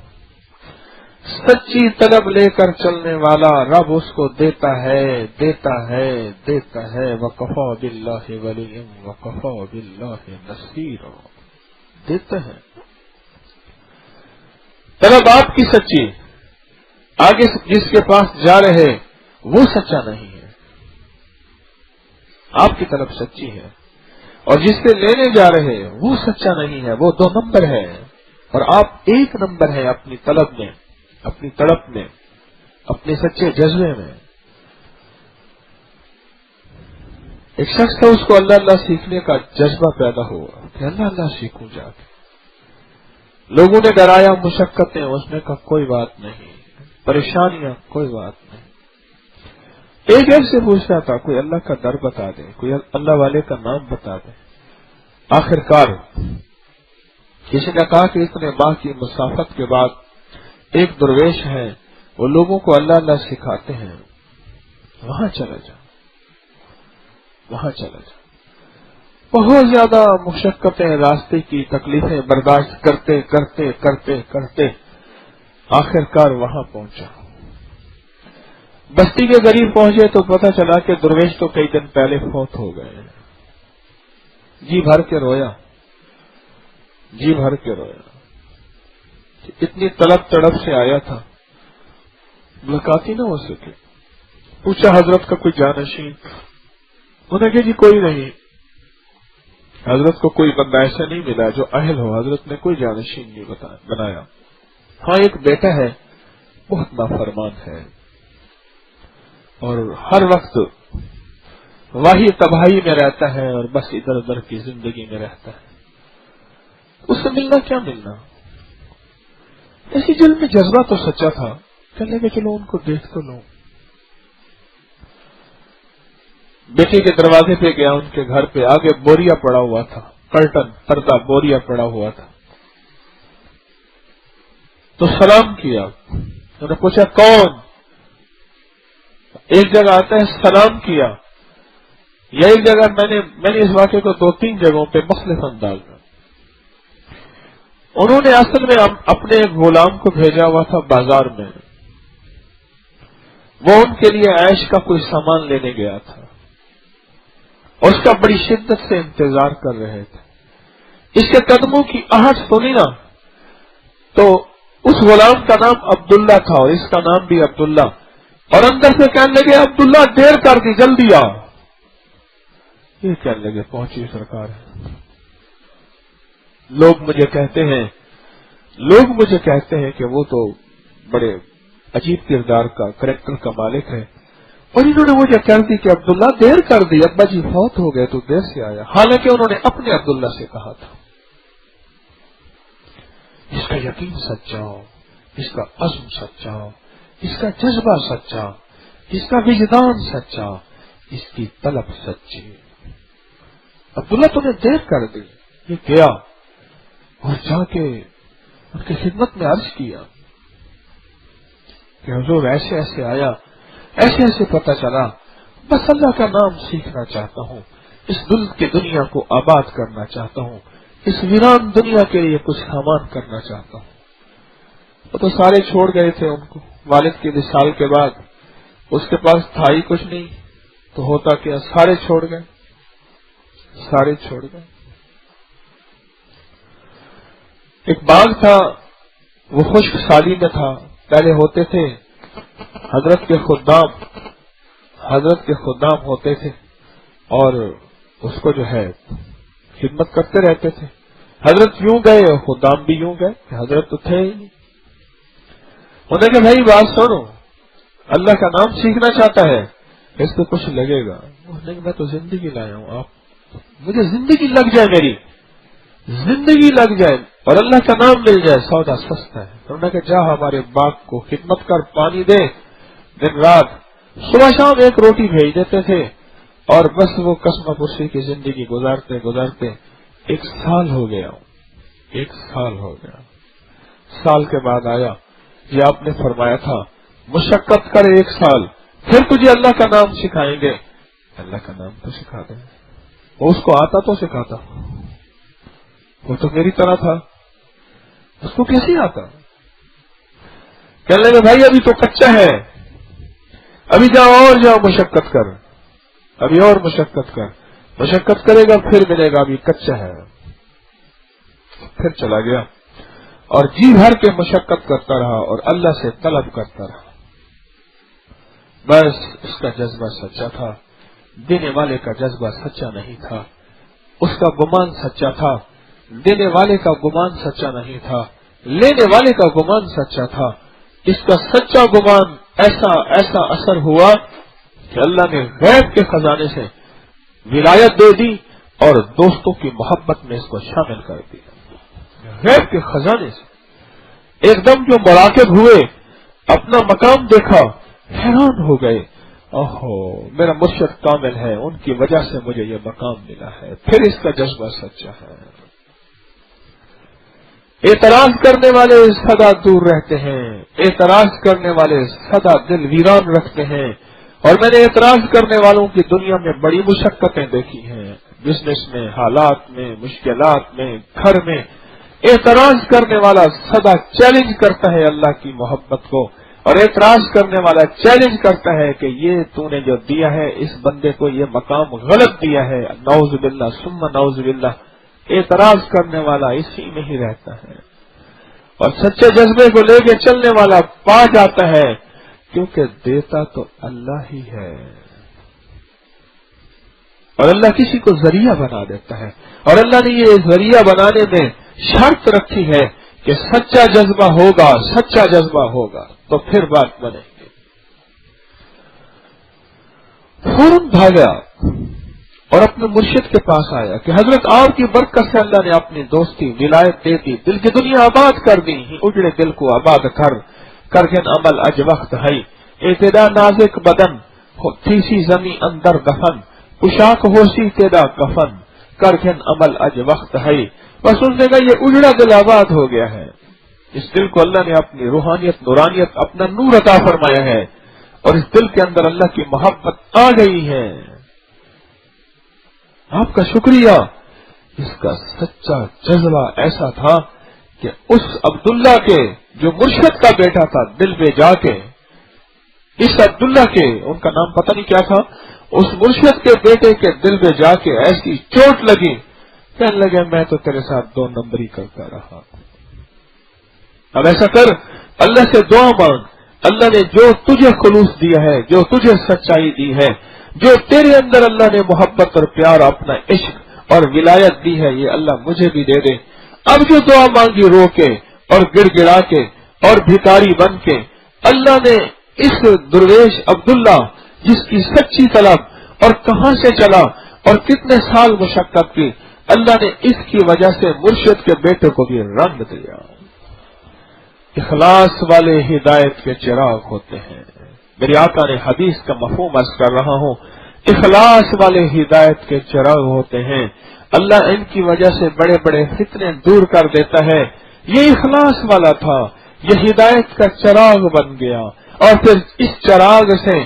سچی طلب لے کر چلنے والا رب اس کو دیتا ہے، دیتا ہے، دیتا ہے. وکفا باللہ ولی وکفا باللہ نصیر، دیتا ہے. طلب آپ کی سچی، آگے جس کے پاس جا رہے وہ سچا نہیں ہے. آپ کی طلب سچی ہے اور جس سے لینے جا رہے وہ سچا نہیں ہے، وہ 2 نمبر ہے اور آپ 1 نمبر ہے اپنی طلب میں، اپنی تڑپ میں، اپنے سچے جذبے میں. ایک شخص تھا، اس کو اللہ اللہ سیکھنے کا جذبہ پیدا ہوا کہ اللہ اللہ سیکھوں جا کے. لوگوں نے ڈرایا، مشقتیں، اس نے کہا کوئی بات نہیں، پریشانیاں، کوئی بات نہیں. ایک سے پوچھ رہا تھا کوئی اللہ کا در بتا دے، کوئی اللہ والے کا نام بتا دے. آخر کار کسی نے کہا کہ اتنے ماہ کی مسافت کے بعد ایک درویش ہے، وہ لوگوں کو اللہ اللہ سکھاتے ہیں، وہاں چلا جا، وہاں چلا جا. بہت زیادہ مشقتیں، راستے کی تکلیفیں برداشت کرتے کرتے کرتے کرتے آخر کار وہاں پہنچا. بستی کے قریب پہنچے تو پتہ چلا کہ درویش تو کئی دن پہلے فوت ہو گئے. جی بھر کے رویا، جی بھر کے رویا. اتنی طلب تڑپ سے آیا تھا، ملاقات ہی نہ ہو سکے. پوچھا حضرت کا کوئی جانشین؟ انہوں نے کہا جی کوئی نہیں. حضرت کو کوئی بندہ ایسا نہیں ملا جو اہل ہو. حضرت نے کوئی جانشین نہیں بنایا. ہاں ایک بیٹا ہے، بہت نافرمان ہے اور ہر وقت واہی تباہی میں رہتا ہے اور بس ادھر ادھر کی زندگی میں رہتا ہے. اس سے ملنا کیا ملنا. ایسی دل میں جذبہ تو سچا تھا، کہنے کہ چلو ان کو دیکھ تو لوں. بیٹے کے دروازے پہ گیا، ان کے گھر پہ آگے بوریا پڑا ہوا تھا، کرٹن پردہ بوریا پڑا ہوا تھا. تو سلام کیا. انہوں نے پوچھا کون؟ ایک جگہ آتا ہے سلام کیا، یا ایک جگہ میں نے اس واقعے کو 2-3 جگہوں پہ مختلف انداز میں. انہوں نے اصل میں اپنے ایک غلام کو بھیجا ہوا تھا بازار میں، وہ ان کے لیے عیش کا کوئی سامان لینے گیا تھا اور اس کا بڑی شدت سے انتظار کر رہے تھے. اس کے قدموں کی آہٹ سنی نا تو اس غلام کا نام عبداللہ تھا اور اس کا نام بھی عبداللہ، اور اندر سے کہنے لگے عبداللہ دیر کر دی، جلدی آ. یہ کہنے لگے پہنچی سرکار. لوگ مجھے کہتے ہیں کہ وہ تو بڑے عجیب کردار کا کریکٹر کا مالک ہے، اور انہوں نے مجھے کہہ دی کہ عبداللہ دیر کر دی، ابا جی فوت ہو گئے تو دیر سے آیا. حالانکہ انہوں نے اپنے عبداللہ سے کہا تھا. اس کا یقین سچا ہو، اس کا عزم سچا ہو، اس کا جذبہ سچا، اس کا وجدان سچا، اس کی طلب سچی. عبداللہ تو نے دیر کر دی. یہ کیا اور جا کے ان کی خدمت میں عرض کیا کہ حضور ایسے ایسے آیا، ایسے ایسے پتہ چلا، بس اللہ کا نام سیکھنا چاہتا ہوں، اس دل کی دنیا کو آباد کرنا چاہتا ہوں، اس ویران دنیا کے لیے کچھ سامان کرنا چاہتا ہوں. وہ تو سارے چھوڑ گئے تھے ان کو. والد کے وصال کے بعد اس کے پاس تھا ہی کچھ نہیں، تو ہوتا کیا، سارے چھوڑ گئے. ایک باغ تھا، وہ خشک سالی میں تھا. پہلے ہوتے تھے حضرت کے خدام ہوتے تھے اور اس کو جو ہے خدمت کرتے رہتے تھے. حضرت یوں گئے اور خدام بھی یوں گئے، حضرت تو تھے ہی نہیں. انہوں نے کہا بھائی بات سنو، اللہ کا نام سیکھنا چاہتا ہے، اس سے کچھ لگے گا. انہوں نے کہا میں تو زندگی لایا ہوں، مجھے زندگی لگ جائے، میری زندگی لگ جائے اور اللہ کا نام مل جائے، سودا سستا ہے. انہوں نے کہا جا ہمارے باغ کو خدمت کر، پانی دے دن رات. صبح شام ایک روٹی بھیج دیتے تھے اور بس وہ قسم پرسی کی زندگی گزارتے 1 سال ہو گیا. 1 سال ہو گیا. سال کے بعد آیا، یہ آپ نے فرمایا تھا مشقت کر 1 سال، پھر تجھے اللہ کا نام سکھائیں گے. اللہ کا نام تو سکھا دیں. وہ اس کو آتا تو سکھاتا، وہ تو میری طرح تھا، اس کو کیسے آتا. کہنے لگے بھائی ابھی تو کچا ہے، ابھی جاؤ مشقت کر، ابھی اور مشقت کرے گا پھر ملے گا، ابھی کچا ہے. پھر چلا گیا اور جی بھر کے مشقت کرتا رہا اور اللہ سے طلب کرتا رہا. بس اس کا جذبہ سچا تھا، دینے والے کا جذبہ سچا نہیں تھا. اس کا گمان سچا تھا، دینے والے کا گمان سچا نہیں تھا. لینے والے کا گمان سچا تھا. اس کا سچا گمان ایسا اثر ہوا کہ اللہ نے غیب کے خزانے سے ولایت دے دی اور دوستوں کی محبت میں اس کو شامل کر دیا. غیب کے خزانے سے ایک دم جو مراقب ہوئے، اپنا مقام دیکھا، حیران ہو گئے. اوہو میرا مرشد کامل ہے، ان کی وجہ سے مجھے یہ مقام ملا ہے. پھر اس کا جذبہ سچا ہے. اعتراض کرنے والے سدا دور رہتے ہیں، اعتراض کرنے والے سدا دل ویران رکھتے ہیں. اور میں نے اعتراض کرنے والوں کی دنیا میں بڑی مشقتیں دیکھی ہیں، بزنس میں، حالات میں، مشکلات میں، گھر میں. اعتراض کرنے والا سدا چیلنج کرتا ہے اللہ کی محبت کو، اور اعتراض کرنے والا چیلنج کرتا ہے کہ یہ تو نے جو دیا ہے اس بندے کو یہ مقام غلط دیا ہے، نعوذ باللہ ثم نعوذ باللہ۔ اعتراض کرنے والا اسی میں ہی رہتا ہے، اور سچے جذبے کو لے کے چلنے والا پا جاتا ہے، کیونکہ دیتا تو اللہ ہی ہے، اور اللہ کسی کو ذریعہ بنا دیتا ہے، اور اللہ نے یہ ذریعہ بنانے میں شرط رکھی ہے کہ سچا جذبہ ہوگا، سچا جذبہ ہوگا تو پھر بات بنے گی۔ فوراً بھاگا اور اپنے مرشد کے پاس آیا کہ حضرت آپ کی برکت سے اللہ نے اپنی دوستی ولایت دے دی، دل کی دنیا آباد کر دی، اجڑے دل کو آباد کرگن عمل اج وقت ہے، ابتدا نازک بدن تھی سی زمیں اندر دفن، پوشاک ہوسی تیرا کفن، کرگن عمل اج وقت ہے۔ بس اس نے کہا یہ اجڑا دل آباد ہو گیا ہے، اس دل کو اللہ نے اپنی روحانیت نورانیت اپنا نور عطا فرمایا ہے، اور اس دل کے اندر اللہ کی محبت آ گئی ہے۔ آپ کا شکریہ، اس کا سچا جذبہ ایسا تھا کہ اس عبداللہ کے جو مرشد کا بیٹا تھا دل میں جا کے، اس عبداللہ کے، ان کا نام پتہ نہیں کیا تھا، اس مرشد کے بیٹے کے دل میں جا کے ایسی چوٹ لگی، کہنے لگے میں تو تیرے ساتھ 2 نمبری کرتا رہا۔ اب ایسا کر، اللہ سے دعا مانگ، اللہ نے جو تجھے خلوص دیا ہے، جو تجھے سچائی دی ہے، جو تیرے اندر اللہ نے محبت اور پیار، اپنا عشق اور ولایت دی ہے، یہ اللہ مجھے بھی دے دے۔ اب جو دعا مانگی رو کے اور گڑ گڑا کے اور بھکاری بن کے، اللہ نے اس درویش عبداللہ جس کی سچی طلب اور کہاں سے چلا اور کتنے سال مشقت کی، اللہ نے اس کی وجہ سے مرشد کے بیٹے کو بھی رنگ دیا۔ اخلاص والے ہدایت کے چراغ ہوتے ہیں، میری آقا نے حدیث کا مفہوم عرض کر رہا ہوں، اخلاص والے ہدایت کے چراغ ہوتے ہیں، اللہ ان کی وجہ سے بڑے بڑے فتنے دور کر دیتا ہے۔ یہ اخلاص والا تھا، یہ ہدایت کا چراغ بن گیا، اور پھر اس چراغ سے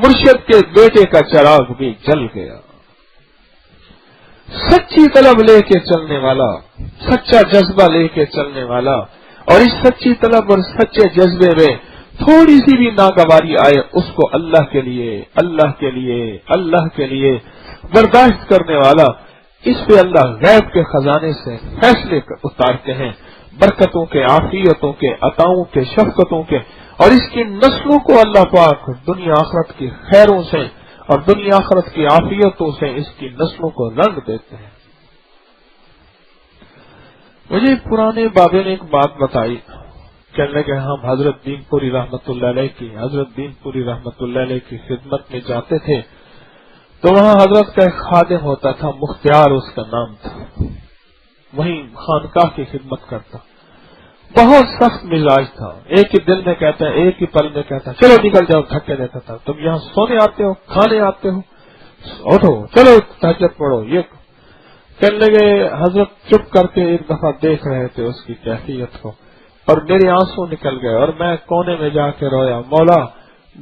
مرشد کے بیٹے کا چراغ بھی جل گیا۔ سچی طلب لے کے چلنے والا، سچا جذبہ لے کے چلنے والا، اور اس سچی طلب اور سچے جذبے میں تھوڑی سی بھی ناگواری آئے، اس کو اللہ کے لیے اللہ کے لیے اللہ کے لیے برداشت کرنے والا، اس پہ اللہ غیب کے خزانے سے فیصلے اتارتے ہیں، برکتوں کے، عافیتوں کے، عطاؤں کے، شفقتوں کے، اور اس کی نسلوں کو اللہ پاک دنیا آخرت کی خیروں سے اور دنیا آخرت کی عافیتوں سے اس کی نسلوں کو رنگ دیتے ہیں۔ مجھے پرانے بابے نے ایک بات بتائی، کہنے لگے ہم حضرت دین پوری رحمت اللہ علیہ کی خدمت میں جاتے تھے، تو وہاں حضرت کا ایک خادم ہوتا تھا، مختار اس کا نام تھا، وہیں خانقاہ کی خدمت کرتا، بہت سخت مزاج تھا، ایک ہی دل میں کہتا ہے، ایک ہی پل میں کہتا ہے چلو نکل جاؤ، دھکے دیتا تھا، تم یہاں سونے آتے ہو، کھانے آتے ہو، اٹھو چلو تہجد پڑھو۔ یہ کہنے لگے حضرت چپ کر کے ایک دفعہ دیکھ رہے تھے اس کی کیفیت کو، اور میرے آنسو نکل گئے، اور میں کونے میں جا کے رویا، مولا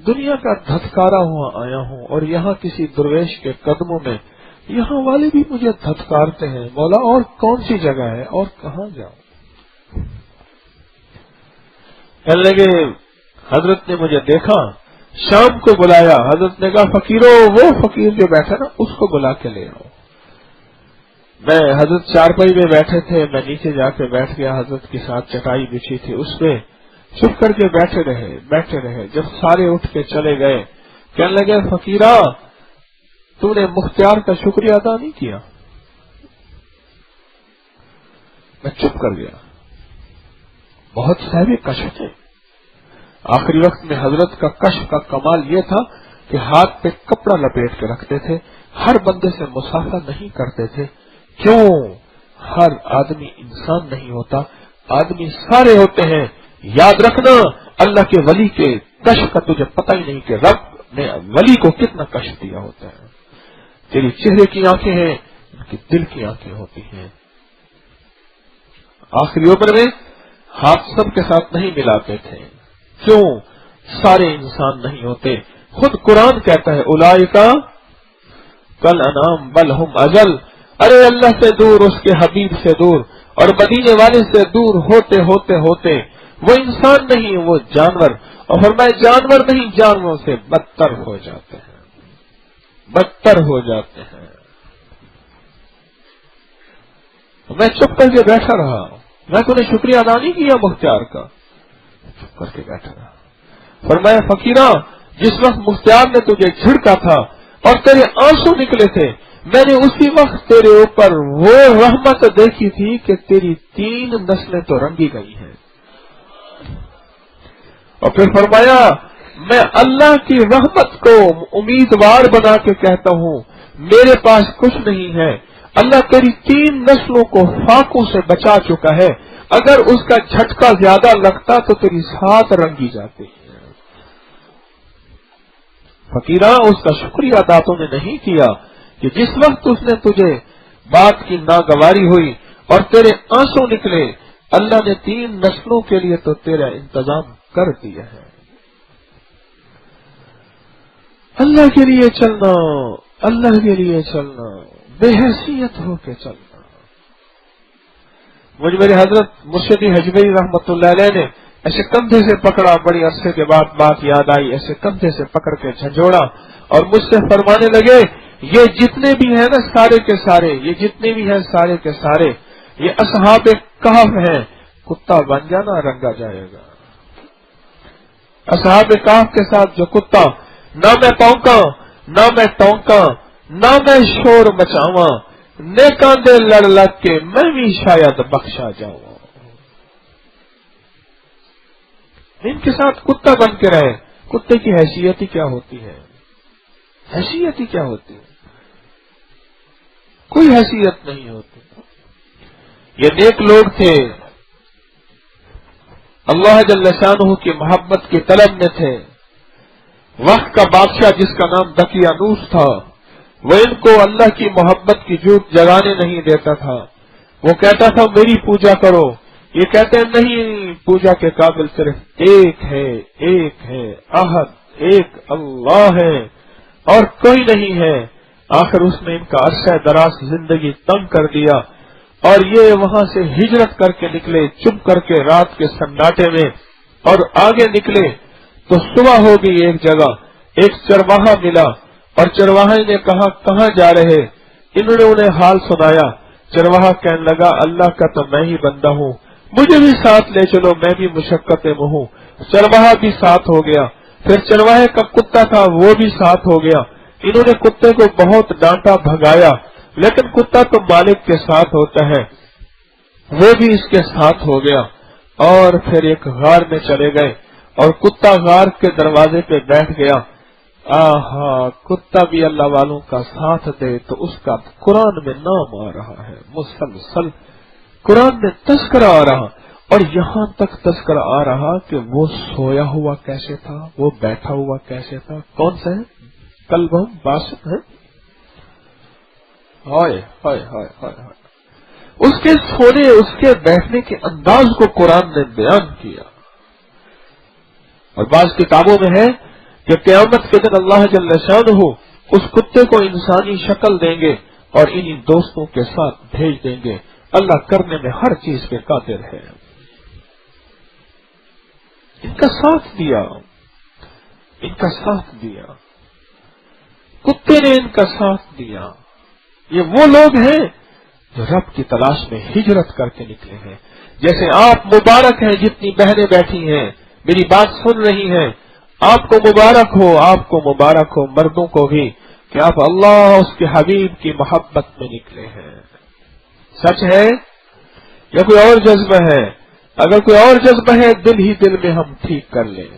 دنیا کا دھتکارا ہوا آیا ہوں، اور یہاں کسی درویش کے قدموں میں یہاں والے بھی مجھے دھتکارتے ہیں، مولا اور کون سی جگہ ہے اور کہاں جاؤں؟ کہنے لگے حضرت نے مجھے دیکھا، شام کو بلایا، حضرت نے کہا فقیرو، وہ فقیر جو بیٹھا نا اس کو بلا کے لے آؤ۔ میں حضرت چارپائی میں بیٹھے تھے، میں نیچے جا کے بیٹھ گیا، حضرت کے ساتھ چٹائی بچھی تھی، اس پہ چپ کر کے بیٹھے رہے۔ جب سارے اٹھ کے چلے گئے، کہنے لگے فقیرہ تو نے مختار کا شکریہ ادا نہیں کیا۔ میں چپ کر گیا۔ بہت سہوی کشف تھے۔ آخری وقت میں حضرت کا کشف کا کمال یہ تھا کہ ہاتھ پہ کپڑا لپیٹ کے رکھتے تھے، ہر بندے سے مسافہ نہیں کرتے تھے۔ کیوں؟ ہر آدمی انسان نہیں ہوتا، آدمی سارے ہوتے ہیں۔ یاد رکھنا، اللہ کے ولی کے کشف کا تجھے پتہ ہی نہیں کہ رب نے ولی کو کتنا کشف دیا ہوتا ہے۔ تیری چہرے کی آنکھیں ہیں، ان کی دل کی آنکھیں ہوتی ہیں۔ آخری عمر میں ہاتھ سب کے ساتھ نہیں ملاتے تھے۔ کیوں؟ سارے انسان نہیں ہوتے۔ خود قرآن کہتا ہے اولئک کل انعام بل ہم اضل، ارے اللہ سے دور، اس کے حبیب سے دور اور مدینے والے سے دور ہوتے ہوتے ہوتے وہ انسان نہیں، وہ جانور، اور فرمائے جانور نہیں، جانوروں سے بدتر ہو جاتے ہیں، بدتر ہو جاتے ہیں۔ میں چپ کر کے بیٹھا رہا، میں تو نے شکریہ ادا نہیں کیا مختار کا، چپ کر کے بیٹھا رہا۔ فرمایا فقیرہ، جس وقت مختار نے تجھے جھڑکا تھا اور تیرے آنسو نکلے تھے، میں نے اسی وقت تیرے اوپر وہ رحمت دیکھی تھی کہ تیری 3 نسلیں تو رنگی گئی ہیں۔ اور پھر فرمایا میں اللہ کی رحمت کو امیدوار بنا کے کہتا ہوں، میرے پاس کچھ نہیں ہے، اللہ تیری 3 نسلوں کو فاقوں سے بچا چکا ہے، اگر اس کا جھٹکا زیادہ لگتا تو تیری 7 رنگی جاتی۔ فقیرہ، اس کا شکریہ ادا تو نے نہیں کیا کہ جس وقت اس نے تجھے بات کی ناگواری ہوئی اور تیرے آنسو نکلے، اللہ نے 3 نسلوں کے لیے تو تیرا انتظام کر دیا ہے۔ اللہ کے لیے چلنا، اللہ کے لیے چلنا، بے حیثیت ہو کے چلنا۔ مجھ میرے حضرت مرشدی حجویری رحمت اللہ علیہ نے ایسے کندھے سے پکڑا، بڑی عرصے کے بعد بات یاد آئی، ایسے کندھے سے پکڑ کے جھنجھوڑا اور مجھ سے فرمانے لگے یہ جتنے بھی ہیں نا سارے کے سارے، یہ جتنے بھی ہیں سارے کے سارے، یہ اصحاب کہف ہیں، کتا بن جانا رنگا جائے گا۔ اصحاب کہف کے ساتھ جو کتا، نہ میں پونکاں نہ میں ٹونکاں نہ میں شور مچاواں، نیکاں دے لڑ لگ کے میں بھی شاید بخشا جاؤں۔ ان کے ساتھ کتا بن کے رہے۔ کتے کی حیثیت ہی کیا ہوتی ہے؟ حیثیت ہی کیا ہوتی ہے؟ کوئی حیثیت نہیں ہوتی۔ یہ نیک لوگ تھے، اللہ جل شانہ کی محبت کی طلب میں تھے۔ وقت کا بادشاہ جس کا نام دقیانوس تھا، وہ ان کو اللہ کی محبت کی جوت جگانے نہیں دیتا تھا۔ وہ کہتا تھا میری پوجا کرو، یہ کہتے ہیں نہیں، پوجا کے قابل صرف ایک ہے احد، ایک اللہ ہے اور کوئی نہیں ہے۔ آخر اس نے ان کا عرصہ دراز زندگی تنگ کر دیا اور یہ وہاں سے ہجرت کر کے نکلے، چپ کر کے رات کے سناٹے میں، اور آگے نکلے تو صبح ہو گئی۔ ایک جگہ ایک چرواہا ملا اور چرواہے نے کہا کہاں جا رہے؟ انہوں نے انہیں حال سنایا۔ چرواہا کہنے لگا اللہ کا تو میں ہی بندہ ہوں، مجھے بھی ساتھ لے چلو، میں بھی مشقت میں ہوں۔ چرواہا بھی ساتھ ہو گیا، پھر چرواہے کا کتا تھا وہ بھی ساتھ ہو گیا۔ انہوں نے کتے کو بہت ڈانٹا بھگایا، لیکن کتا تو مالک کے ساتھ ہوتا ہے، وہ بھی اس کے ساتھ ہو گیا۔ اور پھر ایک غار میں چلے گئے اور کتا غار کے دروازے پہ بیٹھ گیا۔ آہا، کتا بھی اللہ والوں کا ساتھ دے تو اس کا قرآن میں نام آ رہا ہے، مسلسل قرآن میں تذکرہ آ رہا، اور یہاں تک تذکرہ آ رہا کہ وہ سویا ہوا کیسے تھا، وہ بیٹھا ہوا کیسے تھا، کون سا ہے؟ قلبہم باسط ہے، ہائے ہائے ہائے ہائے ہائے، اس کے سونے، اس کے بیٹھنے کے انداز کو قرآن نے بیان کیا۔ اور بعض کتابوں میں ہے کہ قیامت کے دن اللہ جل شانہ اس کتے کو انسانی شکل دیں گے اور انہی دوستوں کے ساتھ بھیج دیں گے۔ اللہ کرنے میں ہر چیز پہ قادر ہے۔ ان کا ساتھ دیا، ان کا ساتھ دیا، کتے نے ان کا ساتھ دیا۔ یہ وہ لوگ ہیں جو رب کی تلاش میں ہجرت کر کے نکلے ہیں۔ جیسے آپ مبارک ہیں، جتنی بہنیں بیٹھی ہیں میری بات سن رہی ہیں، آپ کو مبارک ہو، آپ کو مبارک ہو، مردوں کو بھی، کہ آپ اللہ اس کے حبیب کی محبت میں نکلے ہیں۔ سچ ہے یا کوئی اور جذبہ ہے؟ اگر کوئی اور جذبہ ہے دل ہی دل میں ہم ٹھیک کر لیں،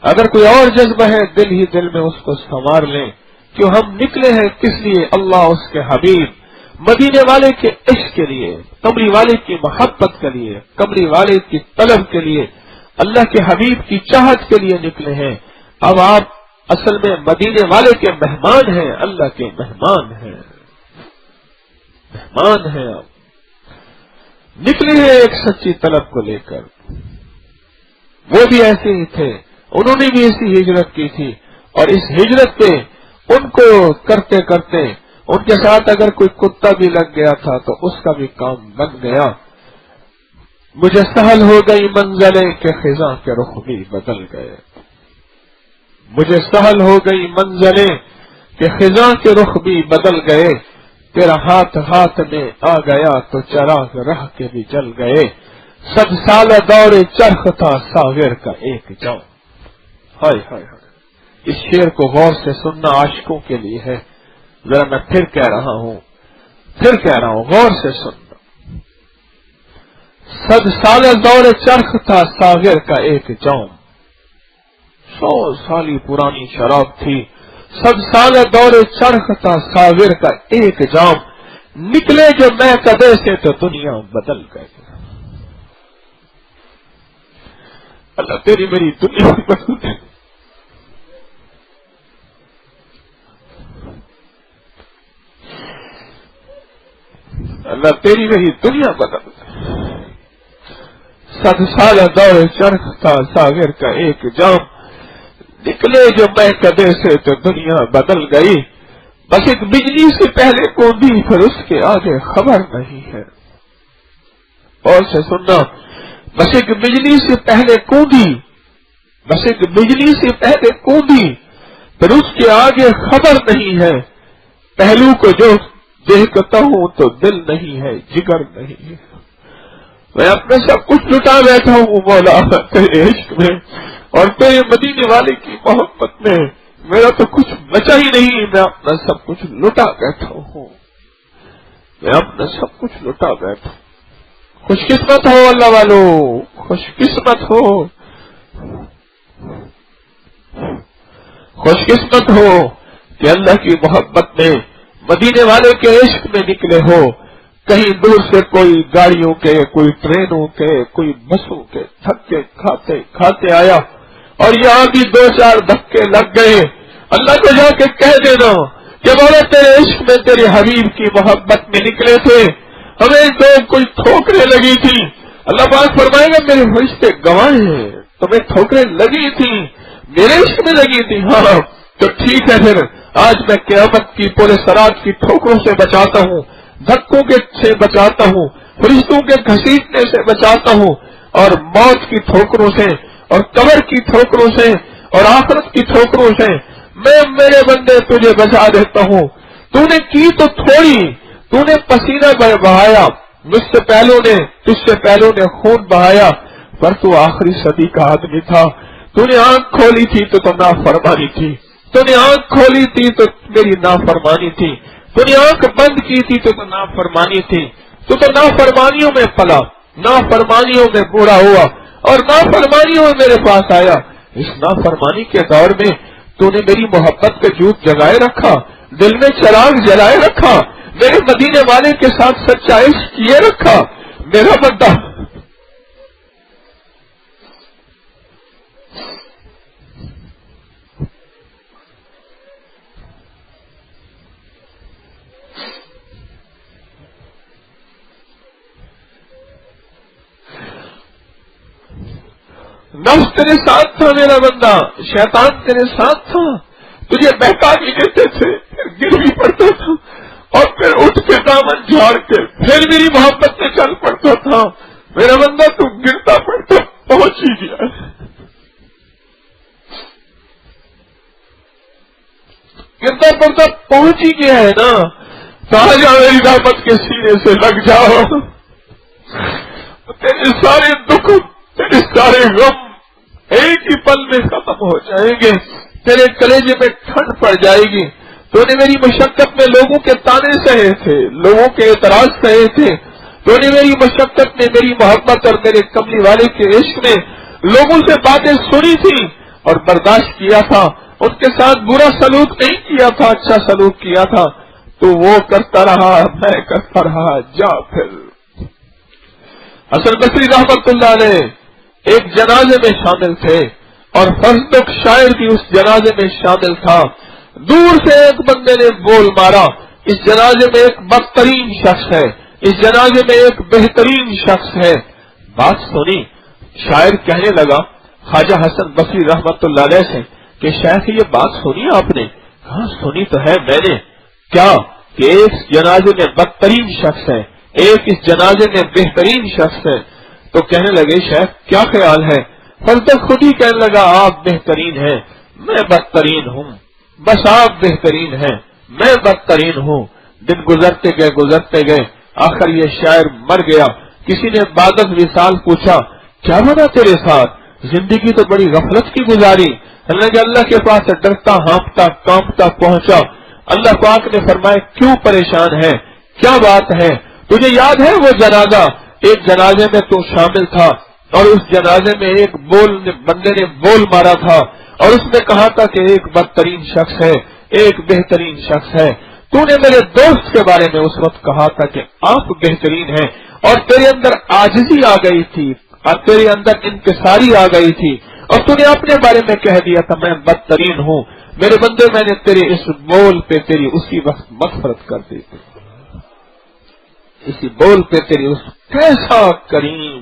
اگر کوئی اور جذبہ ہے دل ہی دل میں اس کو سنوار لیں کہ ہم نکلے ہیں کس لیے؟ اللہ اس کے حبیب مدینے والے کے عشق کے لیے، کمری والے کی محبت کے لیے، کمری والے کی طلب کے لیے، اللہ کے حبیب کی چاہت کے لیے نکلے ہیں۔ اب آپ اصل میں مدینے والے کے مہمان ہیں، اللہ کے مہمان ہیں، مہمان ہیں۔ آپ نکلے ہیں ایک سچی طلب کو لے کر۔ وہ بھی ایسے ہی تھے، انہوں نے بھی ایسی ہجرت کی تھی، اور اس ہجرت پہ ان کو کرتے کرتے ان کے ساتھ اگر کوئی کتا بھی لگ گیا تھا تو اس کا بھی کام بن گیا. مجھے سہل ہو گئی منزلیں کہ خزاں کے رخ بھی بدل گئے. مجھے سہل ہو گئی منزلیں کہ خزاں کے رخ بھی بدل گئے. تیرا ہاتھ ہاتھ میں آ گیا تو چراغ راہ کے بھی جل گئے. 100 سال دور چرخ تھا ساغر کا ایک جام. ہائے ہائے ہائے. اس شعر کو غور سے سننا عاشقوں کے لیے ہے. ذرا میں پھر کہہ رہا ہوں غور سے سننا. 100 سال دور چرخ تھا ساغر کا ایک جام. 100 سالی پرانی شراب تھی. 100 سال دور چرخ تھا ساغر کا ایک جام. نکلے جو میں کدے سے تو دنیا بدل گئی. اللہ تیری میری دنیا بدل گئی. اللہ تیری میری دنیا بدل گئی. 100 سال دور چرخ تھا ساغر کا ایک جام. نکلے جو میں کدے سے تو دنیا بدل گئی. بس ایک بجلی سے پہلے کوندی پھر اس کے آگے خبر نہیں ہے. اور سے سننا. بس ایک بجلی سے پہلے کوندی پھر اس کے آگے خبر نہیں ہے. پہلو کو جو دیکھتا ہوں تو دل نہیں ہے جگر نہیں ہے. میں اپنا سب کچھ لٹا بیٹھا ہوں مولا تیرے عشق میں اور تیرے مدینے والے کی محبت میں. میرا تو کچھ بچا ہی نہیں. میں اپنا سب کچھ لٹا بیٹھا ہوں. خوش قسمت ہو اللہ والو, خوش قسمت ہو کہ اللہ کی محبت میں مدینے والے کے عشق میں نکلے ہو. کہیں دور سے کوئی گاڑیوں کے, کوئی ٹرینوں کے, کوئی بسوں کے دھکے کھاتے آیا اور یہاں بھی 2-4 دھکے لگ گئے. اللہ کو جا کے کہہ دینا کہ بولے تیرے عشق میں تیرے حبیب کی محبت میں نکلے تھے, ہمیں تو کوئی ٹھوکریں لگی تھی. اللہ پاک فرمائے گا میرے فرشتے گواہ ہیں, تمہیں ٹھوکریں لگی تھی میرے عشق میں لگی تھی. ہاں تو ٹھیک ہے, پھر آج میں قیامت کی پورے سرات کی ٹھوکروں سے بچاتا ہوں, دھکوں سے بچاتا ہوں, فرشتوں کے گھسیٹنے سے بچاتا ہوں, اور موت کی ٹھوکروں سے اور قبر کی ٹھوکروں سے اور آخرت کی ٹھوکروں سے میں میرے بندے تجھے بچا دیتا ہوں. تو نے کی تو تھوڑی, تو نے پسینہ بہایا, مجھ سے پہلوں نے تجھ سے پہلوں نے خون بہایا, پر تو آخری صدی کا آدمی تھا. تو نے آنکھ کھولی تھی تو نافرمانی تھی, تو نے آنکھ کھولی تھی تو میری نافرمانی تھی, تو نے آنکھ بند کی تھی تو نافرمانی تھی. تو نافرمانیوں میں پلا, نافرمانیوں میں بوڑھا ہوا اور نافرمانیوں میں میرے پاس آیا. اس نافرمانی کے دور میں تو نے میری محبت کا جوت جگائے رکھا, دل میں چراغ جلائے رکھا, میرے مدینے والے کے ساتھ سچا عشق کیے رکھا. میرا بندہ نفس تیرے ساتھ تھا, میرا بندہ شیطان تیرے ساتھ تھا, تجھے بہکا بھی دیتے تھے, پھر گر بھی پڑتا تھا اور پھر اٹھ کے دامن جھاڑ کے پھر میری محبت میں چل پڑتا تھا. میرا بندہ تو گرتا پڑتا پہنچ ہی گیا, گرتا پڑتا پہنچ ہی گیا ہے نا. کہا جا میری رحمت کے سینے سے لگ جاؤ, تیرے سارے دکھ تیرے سارے غم ایک ہی پل میں ختم ہو جائیں گے, تیرے کلیجے میں ٹھنڈ پڑ جائے گی. تو نے میری مشقت میں لوگوں کے تانے سہے تھے, لوگوں کے اعتراض سہے تھے. تو نے میری مشقت میں میری محبت اور میرے کملی والے کے عشق میں لوگوں سے باتیں سنی تھی اور برداشت کیا تھا, ان کے ساتھ برا سلوک نہیں کیا تھا, اچھا سلوک کیا تھا. تو وہ کرتا رہا, میں کرتا رہا. جا پھر حسن بصری رحمت اللہ علیہ ایک جنازے میں شامل تھے اور فضلک شاعر بھی اس جنازے میں شامل تھا. دور سے ایک بندے نے بول مارا, اس جنازے میں ایک بدترین شخص ہے, اس جنازے میں ایک بہترین شخص ہے. بات سنی, شاعر کہنے لگا خواجہ حسن بصری رحمت اللہ علیہ سے کہ شیخ یہ بات سنی آپ نے؟ کہا سنی تو ہے میں نے. کیا؟ کہ ایک جنازے میں بدترین شخص ہے، ایک اس جنازے میں بہترین شخص ہے، تو کہنے لگے شیخ کیا خیال ہے؟ فلتک خود ہی کہنے لگا آپ بہترین ہیں، میں بدترین ہوں، بس آپ بہترین ہیں، میں بدترین ہوں۔ دن گزرتے گئے آخر یہ شاعر مر گیا۔ کسی نے بعد از وصال پوچھا کیا بنا تیرے ساتھ، زندگی تو بڑی غفلت کی گزاری۔ اللہ کے پاس ڈرتا ہانپتا کانپتا پہنچا۔ اللہ پاک نے فرمایا کیوں پریشان ہے، کیا بات ہے؟ تجھے یاد ہے وہ جنازہ، ایک جنازے میں تو شامل تھا اور اس جنازے میں ایک بندے نے بول مارا تھا اور اس نے کہا تھا کہ ایک بدترین شخص ہے، ایک بہترین شخص ہے۔ تو نے میرے دوست کے بارے میں اس وقت کہا تھا کہ آپ بہترین ہیں، اور تیرے اندر عاجزی آ گئی تھی اور تیرے اندر انکساری آ گئی تھی، اور تو نے اپنے بارے میں کہہ دیا تھا میں بدترین ہوں۔ میرے بندے میں نے تیرے اس بول پہ تیری اسی وقت مغفرت کر دی تھی، اسی بول پہ تیری اس کیسا کریم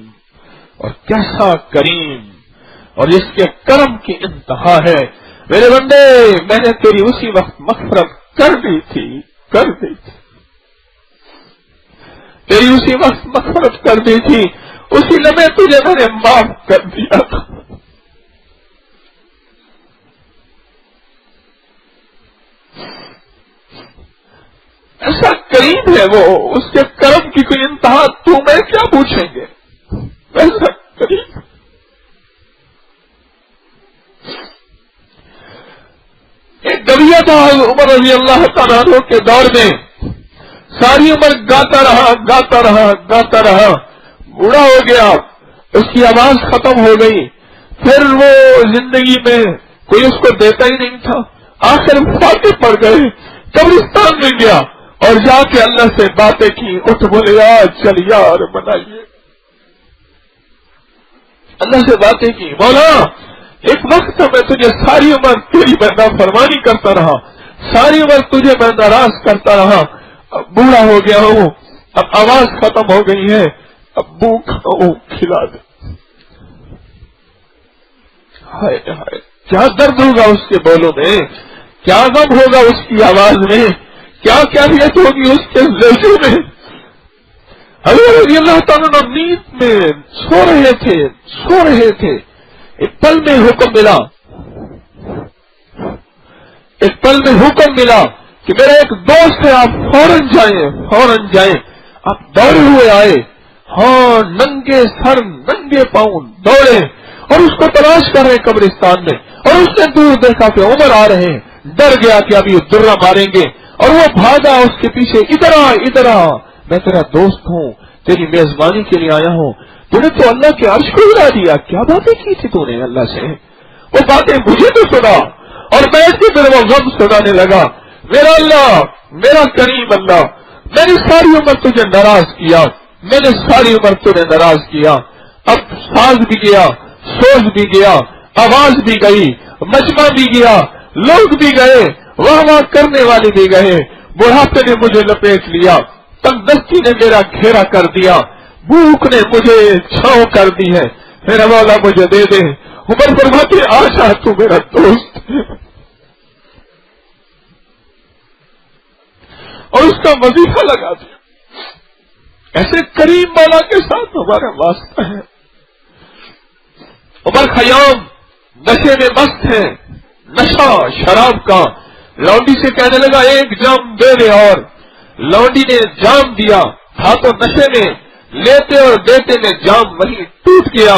اور کیسا کریم اور اس کے کرم کی انتہا ہے میرے بندے، میں نے تیری اسی وقت مغفرت کر دی تھی تیری اسی وقت مغفرت کر دی تھی، اسی لمحے تجھے میں نے معاف کر دیا تھا۔ ایسا کریم ہے وہ، اس کے کرم کی کوئی انتہا تو میں کیا پوچھیں گے، ایسا کریم۔ ایک گویا تھا عمر رضی اللہ تعالیٰ عنہ کے دور میں، ساری عمر گاتا رہا، بوڑھا ہو گیا، اس کی آواز ختم ہو گئی، پھر وہ زندگی میں کوئی اس کو دیتا ہی نہیں تھا، آخر فاتح پڑ گئے، قبرستان میں گیا اور جا کے اللہ سے باتیں کی، اٹھ بولے یار چل یار بنائیے، اللہ سے باتیں کی، مولا ایک وقت میں تجھے ساری عمر تیری بندہ فرمانی کرتا رہا، ساری عمر تجھے میں ناراض کرتا رہا، اب بوڑھا ہو گیا ہوں، اب آواز ختم ہو گئی ہے، اب بھوک ہوں کھلا دے۔ ہائے ہائے کیا درد ہوگا اس کے بولوں میں، کیا غم ہوگا اس کی آواز میں، کیا کیفیت ہوگی اس کے لہجے میں۔ حضرت رضی اللہ تعالیٰ نیند میں سو رہے تھے، ایک پل میں حکم ملا کہ میرا ایک دوست ہے، آپ فوراً جائیں۔ آپ دوڑے ہوئے آئے، ہاں ننگے سر ننگے پاؤں دوڑے اور اس کو تلاش کر رہے قبرستان میں، اور اس نے دور دیکھا کہ عمر آ رہے ہیں، ڈر گیا کہ ابھی درہ ماریں گے، اور وہ بھاگا اس کے پیچھے، ادھر آ میں تیرا دوست ہوں، تیری میزبانی کے لیے آیا ہوں، تو نے تو اللہ کے عرش کو ہلا دیا، کیا باتیں کی تھی تو نے اللہ سے، وہ باتیں مجھے تو سنا، اور بیٹھ کے پھر وہ غم سنانے لگا، میرا اللہ، میرا کریم اللہ، میں نے ساری عمر تجھے ناراض کیا، میں نے ساری عمر تجھے ناراض کیا، اب ساز بھی گیا، سوز بھی گیا، آواز بھی گئی، مجمع بھی گیا، لوگ بھی گئے، واہ کرنے والے بھی گئے، بڑھاپے نے مجھے لپیٹ لیا، تنگدستی نے میرا گھیرا کر دیا، بھوک نے مجھے چھاؤں کر دی ہے، میرا مولا مجھے دے دے۔ عمر فرماتے آشا تو میرا دوست، اور اس کا وظیفہ لگا دیا۔ ایسے کریم مولا کے ساتھ ہمارا واسطہ ہے۔ عمر خیام نشے میں مست ہے، نشہ شراب کا، لونڈی سے کہنے لگا ایک جام دے دے، اور لونڈی نے جام دیا، تھا تو نشے میں، لیتے اور دیتے میں جام وہی ٹوٹ گیا،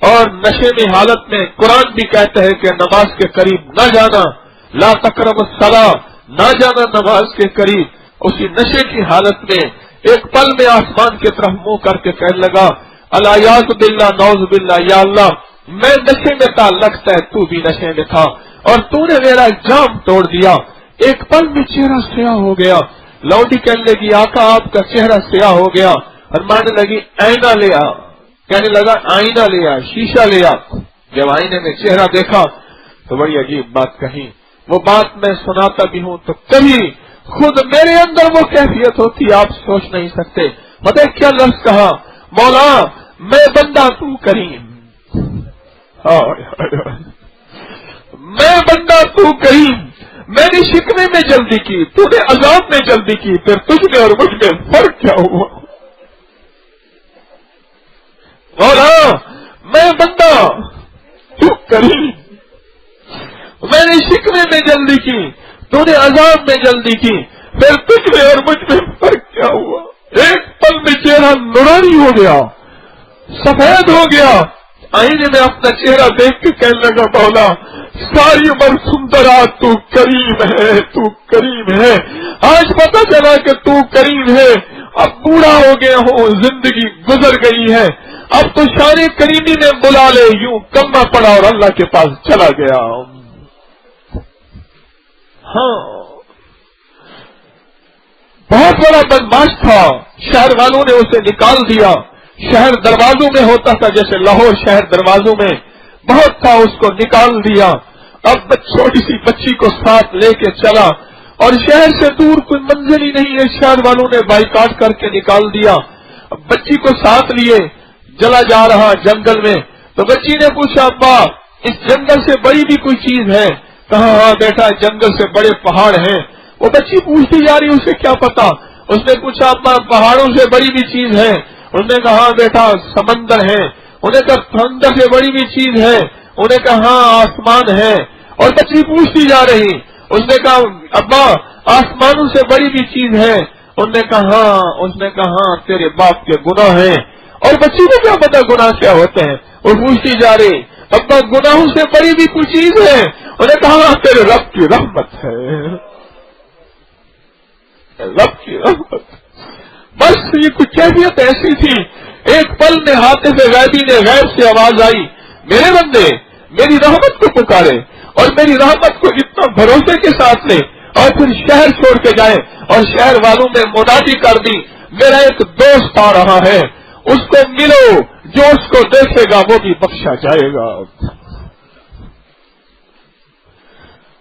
اور نشے میں حالت میں قرآن بھی کہتا ہے کہ نماز کے قریب نہ جانا، لا تقربوا الصلاۃ، نہ جانا نماز کے قریب۔ اسی نشے کی حالت میں ایک پل میں آسمان کی طرف منہ کر کے کہنے لگا الیاذ باللہ نعوذ باللہ، یا اللہ میں نشے میں تھا، لگتا ہے تو بھی نشے میں تھا اور تو نے میرا جام توڑ دیا۔ ایک پل میں چہرہ سیاہ ہو گیا، لوڈی کہنے لگی آقا آپ کا چہرہ سیاہ ہو گیا، اور ماننے لگی آئینہ لے آ، کہنے لگا آئینہ لے آ، شیشہ لے آ۔ جب آئینے میں چہرہ دیکھا تو بڑی عجیب بات کہی، وہ بات میں سناتا بھی ہوں تو کبھی خود میرے اندر وہ کیفیت ہوتی آپ سوچ نہیں سکتے۔ پتہ کیا لفظ کہا، مولا میں بندہ تو کریم، میں بندہ تو کریم، میں نے شکوے میں جلدی کی، تو نے عذاب میں جلدی کی، پھر تجھ میں اور مجھ میں فرق کیا ہوا؟ مولا میں بندہ، تو کریم، میں نے شکوے میں جلدی کی، تو نے عذاب میں جلدی کی، پھر تجھ میں اور مجھ میں فرق کیا ہوا؟ ایک پل میں چہرہ نورانی ہو گیا، سفید ہو گیا، آئینے میں اپنا چہرہ دیکھ کے کہنے لگا مولا ساری عمر سندرا تو کریم ہے، تو کریم ہے، آج پتہ چلا کہ تو کریم ہے، اب بوڑھا ہو گیا ہوں، زندگی گزر گئی ہے، اب تو شان کریمی میں بلا لے، یوں کما پڑا اور اللہ کے پاس چلا گیا۔ ہاں بہت بڑا بدماش تھا، شہر والوں نے اسے نکال دیا، شہر دروازوں میں ہوتا تھا، جیسے لاہور شہر دروازوں میں بہت تھا، اس کو نکال دیا۔ اب چھوٹی سی بچی کو ساتھ لے کے چلا، اور شہر سے دور کوئی منزل ہی نہیں ہے، شہر والوں نے بائیکاٹ کر کے نکال دیا۔ اب بچی کو ساتھ لیے چلا جا رہا جنگل میں، تو بچی نے پوچھا ابا اس جنگل سے بڑی بھی کوئی چیز ہے؟ کہا ہاں بیٹا جنگل سے بڑے پہاڑ ہیں۔ وہ بچی پوچھتی جا رہی، اسے کیا پتا، اس نے پوچھا ابا پہاڑوں سے بڑی بھی چیز ہے؟ انہوں نے کہا ہاں بیٹا سمندر ہے۔ انہوں نے کہا سمندر سے بڑی بھی چیز ہے؟ انہوں نے کہا ہاں آسمان ہے۔ اور بچی پوچھتی جا رہی، اس نے کہا ابا آسمانوں سے بڑی بھی چیز ہے؟ انہوں نے کہا ہاں۔ اس نے کہا ہاں تیرے باپ کے گناہ ہیں۔ اور بچی کو کیا پتا گناہ کیا ہوتے ہیں، وہ پوچھتی جا رہی ابا گناہوں سے بڑی بھی کوئی چیز ہے؟ انہوں نے کہا ہاں تیرے رب کی رحمت ہے، رب کی رحمت۔ بس یہ کچھ کیفیت ایسی تھی، ایک پل میں حاطف غیبی نے غیب سے آواز آئی میرے بندے میری رحمت کو پکارے اور میری رحمت کو اتنا بھروسے کے ساتھ لے اور پھر شہر چھوڑ کے جائے، اور شہر والوں نے منادی کر دی میرا ایک دوست آ رہا ہے، اس کو ملو، جو اس کو دیکھے گا وہ بھی بخشا جائے گا۔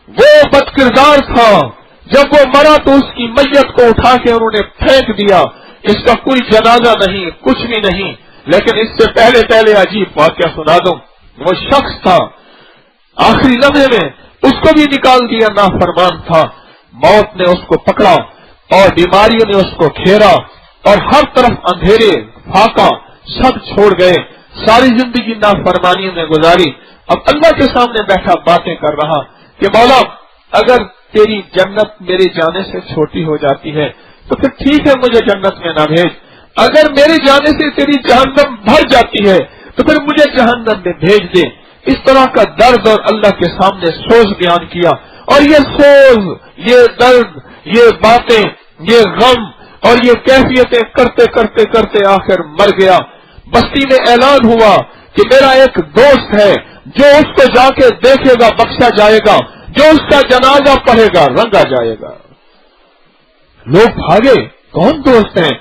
وہ بد کردار تھا، جب وہ مرا تو اس کی میت کو اٹھا کے انہوں نے پھینک دیا، اس کا کوئی جنازہ نہیں، کچھ بھی نہیں۔ لیکن اس سے پہلے عجیب واقعہ سنا دوں، وہ شخص تھا آخری لمحے میں اس کو بھی نکال دیا، نافرمان تھا، موت نے اس کو پکڑا اور بیماریوں نے اس کو گھیرا اور ہر طرف اندھیرے فاقہ سب چھوڑ گئے، ساری زندگی نافرمانیوں میں گزاری۔ اب اللہ کے سامنے بیٹھا باتیں کر رہا کہ مولا اگر تیری جنت میرے جانے سے چھوٹی ہو جاتی ہے تو پھر ٹھیک ہے مجھے جنت میں نہ بھیج، اگر میرے جانے سے تیری جہنم بھر جاتی ہے تو پھر مجھے جہنم میں بھیج دے۔ اس طرح کا درد اور اللہ کے سامنے سوز بیان کیا، اور یہ سوز، یہ درد، یہ باتیں، یہ غم اور یہ کیفیتیں کرتے کرتے کرتے آخر مر گیا۔ بستی میں اعلان ہوا کہ میرا ایک دوست ہے، جو اس کو جا کے دیکھے گا بخشا جائے گا، جو اس کا جنازہ پڑھے گا رنگا جائے گا۔ لوگ بھاگے، کون دوست ہیں؟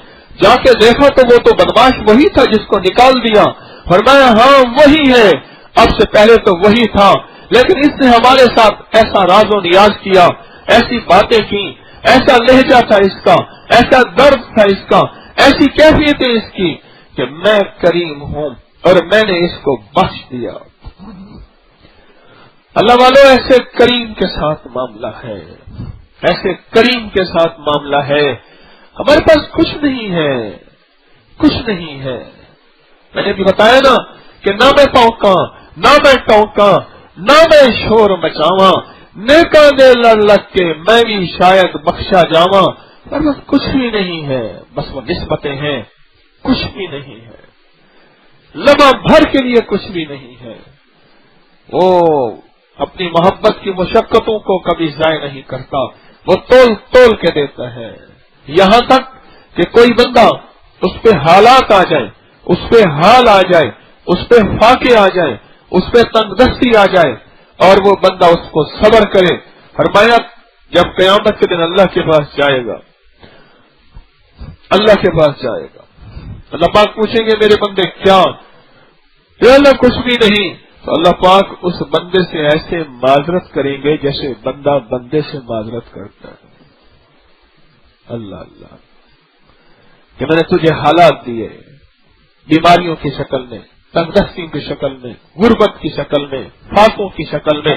جا کے دیکھا تو وہ تو بدماش وہی تھا جس کو نکال دیا۔ فرمایا ہاں وہی ہے، اب سے پہلے تو وہی تھا، لیکن اس نے ہمارے ساتھ ایسا راز و نیاز کیا، ایسی باتیں کی، ایسا لہجہ تھا اس کا، ایسا درد تھا اس کا، ایسی کیفیتیں اس کی کہ میں کریم ہوں اور میں نے اس کو بخش دیا۔ اللہ والو ایسے کریم کے ساتھ معاملہ ہے، ایسے کریم کے ساتھ معاملہ ہے۔ ہمارے پاس کچھ نہیں ہے، کچھ نہیں ہے۔ میں نے بھی بتایا نا کہ نہ میں پونکاں، نہ میں ٹونکاں، نہ میں شور مچاواں، نیکاں دے لڑ لگ کے میں بھی شاید بخشا جاواں، پر بس کچھ بھی نہیں ہے، بس وہ نسبتیں ہیں، کچھ بھی نہیں ہے، لمحہ بھر کے لیے کچھ بھی نہیں ہے۔ وہ اپنی محبت کی مشقتوں کو کبھی ضائع نہیں کرتا، وہ تول تول کے دیتا ہے، یہاں تک کہ کوئی بندہ اس پہ حالات آ جائے، اس پہ حال آ جائے، اس پہ فاقے آ جائے، اس پہ تنگ دستی آ جائے اور وہ بندہ اس کو صبر کرے۔ فرمایا جب قیامت کے دن اللہ کے پاس جائے گا، اللہ کے پاس جائے گا، اللہ پاک پوچھیں گے میرے بندے کیا؟ کہ اللہ کچھ بھی نہیں، تو اللہ پاک اس بندے سے ایسے معذرت کریں گے جیسے بندہ بندے سے معذرت کرتا ہے۔ اللہ اللہ کہ میں نے تجھے حالات دیے، بیماریوں کی شکل میں، تنگ دستی کی شکل میں، غربت کی شکل میں، فاقوں کی شکل میں،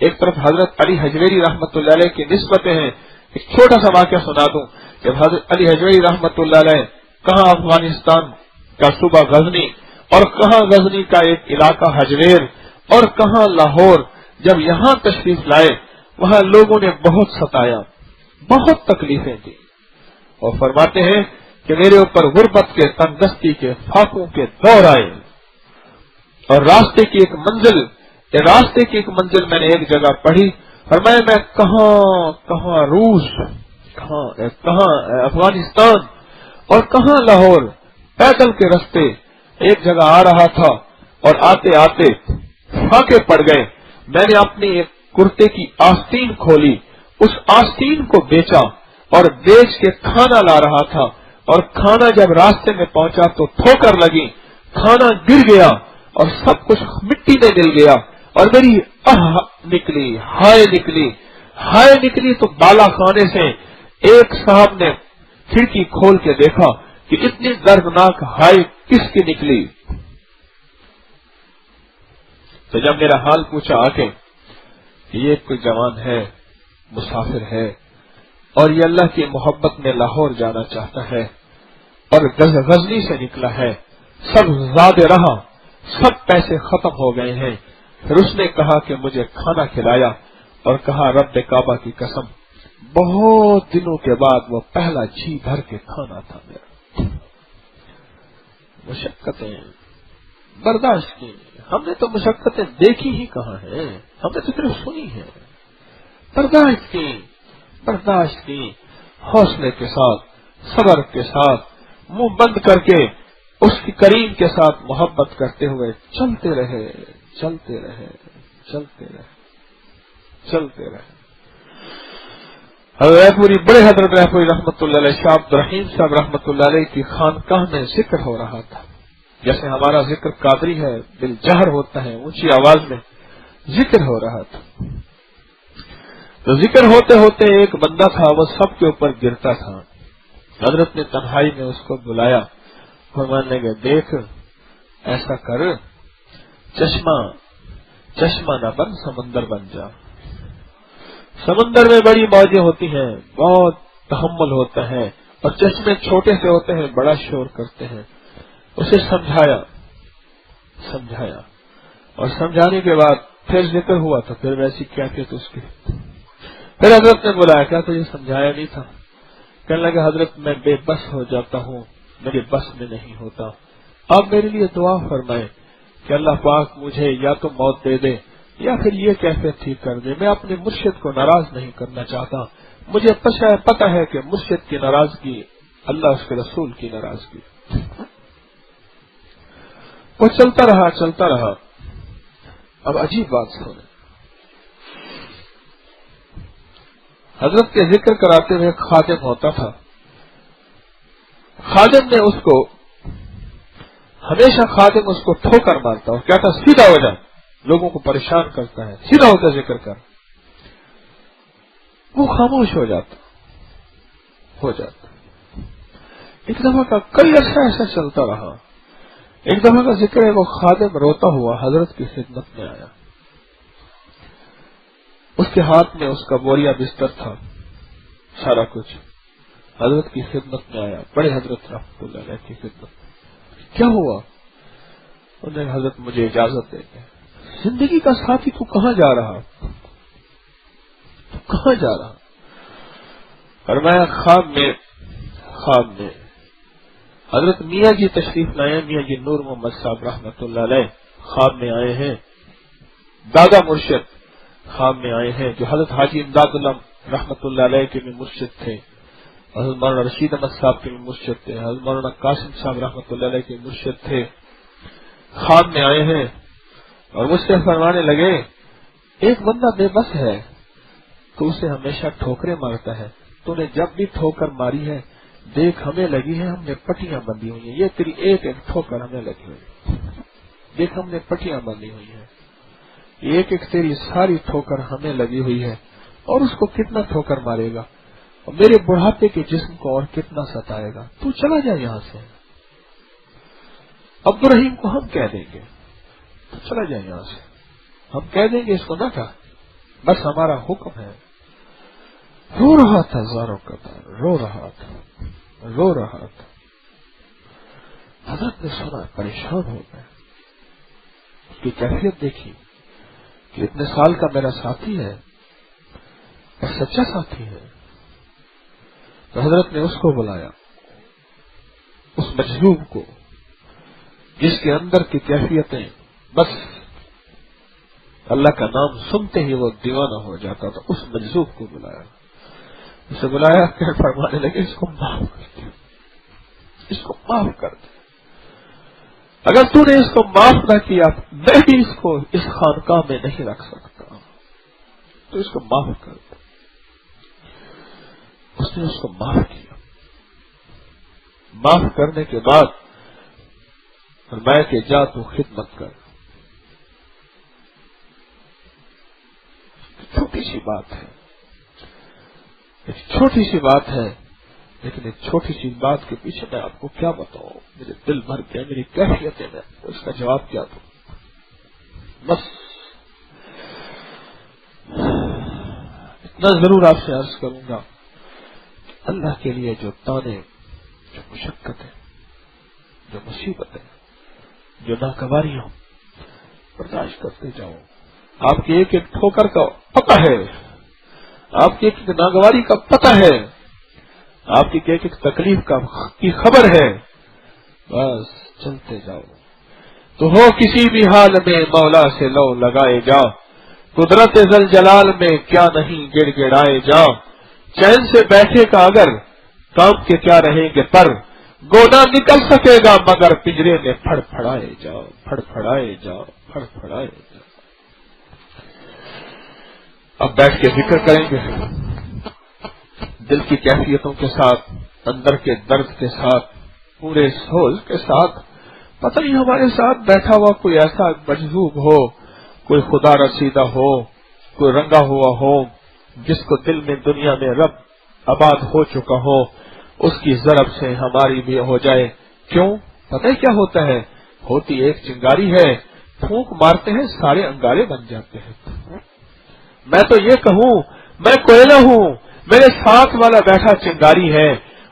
ایک طرف حضرت علی حجویری رحمت اللہ علیہ کی نسبتیں ہیں. ایک چھوٹا سا واقعہ سنا دوں کہ حضرت علی حجویری رحمت اللہ علیہ کہاں افغانستان کا صوبہ غزنی اور کہاں غزنی کا ایک علاقہ حجویر اور کہاں لاہور، جب یہاں تشریف لائے وہاں لوگوں نے بہت ستایا، بہت تکلیفیں دی، اور فرماتے ہیں کہ میرے اوپر غربت کے، تنگدستی کے، فاقوں کے دور آئے، اور راستے کی ایک منزل میں نے ایک جگہ پڑھی، فرمایا میں کہاں روس، کہاں افغانستان اور کہاں لاہور، پیدل کے رستے ایک جگہ آ رہا تھا اور آتے آتے پھاکے پڑ گئے. میں نے اپنی ایک کرتے کی آستین کھولی، اس آستین کو بیچا اور بیچ کے کھانا لا رہا تھا، اور کھانا جب راستے میں پہنچا تو ٹھوکر لگی، کھانا گر گیا اور سب کچھ مٹی میں مل گیا، اور میری ہائے نکلی تو بالا خانے سے ایک صاحب نے کھڑکی کھول کے دیکھا کہ اتنی دردناک ہائے کس کی نکلی. تو جب میرا حال پوچھا آ کے کہ یہ کوئی جوان ہے، مسافر ہے، اور یہ اللہ کی محبت میں لاہور جانا چاہتا ہے اور غزنی سے نکلا ہے، سب زیادہ رہا، سب پیسے ختم ہو گئے ہیں. پھر اس نے کہا کہ مجھے کھانا کھلایا اور کہا رب کعبہ کی قسم بہت دنوں کے بعد وہ پہلا جی بھر کے کھانا تھا میرا. مشقتیں برداشت کی، ہم نے تو مشقتیں دیکھی ہی کہاں ہیں، ہم نے تو صرف سنی ہے. برداشت کی حوصلے کے ساتھ، صبر کے ساتھ، منہ بند کر کے اس کی کریم کے ساتھ محبت کرتے ہوئے چلتے رہے. بڑے حضرت رحمت اللہ علیہ شاہ عبد الرحیم صاحب رحمت اللہ علیہ کی خانقاہ میں ذکر ہو رہا تھا. جیسے ہمارا ذکر قادری ہے، بالجہر ہوتا ہے، اونچی آواز میں ذکر ہو رہا تھا. تو ذکر ہوتے ہوتے ایک بندہ تھا، وہ سب کے اوپر گرتا تھا. حضرت نے تنہائی میں اس کو بلایا، فرمانے لگے دیکھ ایسا کر، چشمہ نہ بن، سمندر بن جا. سمندر میں بڑی موجیں ہوتی ہیں، بہت تحمل ہوتا ہے، اور چشمے چھوٹے سے ہوتے ہیں، بڑا شور کرتے ہیں. اسے سمجھایا اور سمجھانے کے بعد پھر ذکر ہوا تو پھر ویسی کیفیت اس کی. پھر حضرت نے بلایا، کیا تجھے سمجھایا نہیں تھا؟ کہنے لگا حضرت میں بے بس ہو جاتا ہوں، میرے بس میں نہیں ہوتا. آپ میرے لیے دعا فرمائیں کہ اللہ پاک مجھے یا تو موت دے دے یا پھر یہ کیفیت ٹھیک کر دے. میں اپنے مرشد کو ناراض نہیں کرنا چاہتا. مجھے پتہ ہے کہ مرشد کی ناراضگی اللہ اس کے رسول کی ناراضگی. وہ چلتا رہا. اب عجیب بات سنیں، حضرت کے ذکر کراتے ہوئے خادم ہوتا تھا. خادم نے اس کو ہمیشہ ٹھوکر مارتا اور کہتا سیدھا ہو جا، لوگوں کو پریشان کرتا ہے، سیدھا ہو کر ذکر کر. وہ خاموش ہو جاتا. ایک دفعہ کا کئی عرصہ ایسا چلتا رہا. ایک دفعہ کا ذکر ہے، وہ خادم روتا ہوا حضرت کی خدمت میں آیا. اس کے ہاتھ میں اس کا بوریا بستر تھا، سارا کچھ. حضرت کی خدمت میں آیا، بڑے حضرت رحمت اللہ علیہ کی خدمت میں. کیا ہوا؟ انہوں نے حضرت مجھے اجازت دے دیں. زندگی کا ساتھی تو کہاں جا رہا؟ فرمایا خواب میں حضرت میاں جی تشریف لائے، میاں جی نور محمد صاحب رحمت اللہ علیہ خواب میں آئے ہیں. دادا مرشد خواب میں آئے ہیں، جو حضرت حاجی امداد اللہ رحمت اللہ علیہ کے بھی مرشد تھے، حضرت مولانا رشید احمد صاحب کے بھی مرشد تھے، حضرت مولانا قاسم صاحب رحمت اللہ علیہ کے مرشد تھے. خواب میں آئے ہیں اور مجھ سے فرمانے لگے ایک بندہ بے بس ہے تو اسے ہمیشہ ٹھوکریں مارتا ہے. تو نے جب بھی ٹھوکر ماری ہے دیکھ ہمیں لگی ہے، ہم نے پٹیاں بندھی ہوئی ہیں. یہ تیری ایک ٹھوکر ہمیں لگی ہوئی، دیکھ ہم نے پٹیاں بندھی ہوئی ہیں. ایک تیری ساری ٹھوکر ہمیں لگی ہوئی ہے. اور اس کو کتنا ٹھوکر مارے گا اور میرے بڑھاپے کے جسم کو اور کتنا ستائے گا. تو چلا جا یہاں سے. عبد الرحیم کو ہم کہہ دیں گے تو چلا جائے یہاں سے، ہم کہہ دیں گے اس کو نہ کہا. بس ہمارا حکم ہے. رو رہا تھا زاروں کا تھا، رو رہا تھا. حضرت نے سنا، پریشان ہو گئے. اس کی کیفیت دیکھی کہ اتنے سال کا میرا ساتھی ہے اور سچا ساتھی ہے. تو حضرت نے اس کو بلایا، اس مجذوب کو جس کے اندر کی کیفیتیں بس اللہ کا نام سنتے ہی وہ دیوانہ ہو جاتا تھا. اس مجذوب کو بلایا، اسے بلایا کہ فرمانے لگے اس کو معاف کر دے، اس کو معاف کر دے. اگر تو نے اس کو معاف نہ کیا میں بھی اس کو اس خانقاہ میں نہیں رکھ سکتا، تو اس کو معاف کر دے. اس نے اس کو معاف کیا. معاف کرنے کے بعد فرمایا کہ جا تو خدمت کر. چھوٹی سی بات ہے، ایک چھوٹی سی بات ہے، لیکن ایک چھوٹی سی بات کے پیچھے میں آپ کو کیا بتاؤں، میرے دل بھر گیا، میری کیفیتیں میں اس کا جواب کیا دوں. بس اتنا ضرور آپ سے عرض کروں گا، اللہ کے لیے جو تانے، جو مشقتیں، جو مصیبتیں، جو ناگواریاں برداشت کرتے جاؤ. آپ کی ایک ایک ٹھوکر کا پتہ ہے، آپ کی ایک ایک ناگواری کا پتہ ہے، آپ کی ایک ایک تکلیف کی خبر ہے. بس چلتے جاؤ. تو ہو کسی بھی حال میں مولا سے لو لگائے جا، قدرت ذل جلال میں کیا نہیں گڑ گڑائے جا. چین سے بیٹھے کا اگر کام کے کیا رہیں گے پر، گونا نکل سکے گا مگر پنجرے میں پھڑ پھڑائے جاؤ، پھڑ پھڑائے جاؤ، پھڑ پھڑائے جاؤ. اب بیٹھ کے ذکر کریں گے دل کی کیفیتوں کے ساتھ، اندر کے درد کے ساتھ، پورے سوز کے ساتھ. پتہ نہیں ہمارے ساتھ بیٹھا ہوا کوئی ایسا مجذوب ہو، کوئی خدا رسیدہ ہو، کوئی رنگا ہوا ہو، جس کو دل میں دنیا میں رب آباد ہو چکا ہو، اس کی ضرب سے ہماری بھی ہو جائے. کیوں؟ پتہ ہے کیا ہوتا ہے؟ ہوتی ایک چنگاری ہے، پھونک مارتے ہیں سارے انگارے بن جاتے ہیں. میں تو یہ کہوں میں کوئلہ ہوں، میرے ساتھ والا بیٹھا چنگاری ہے،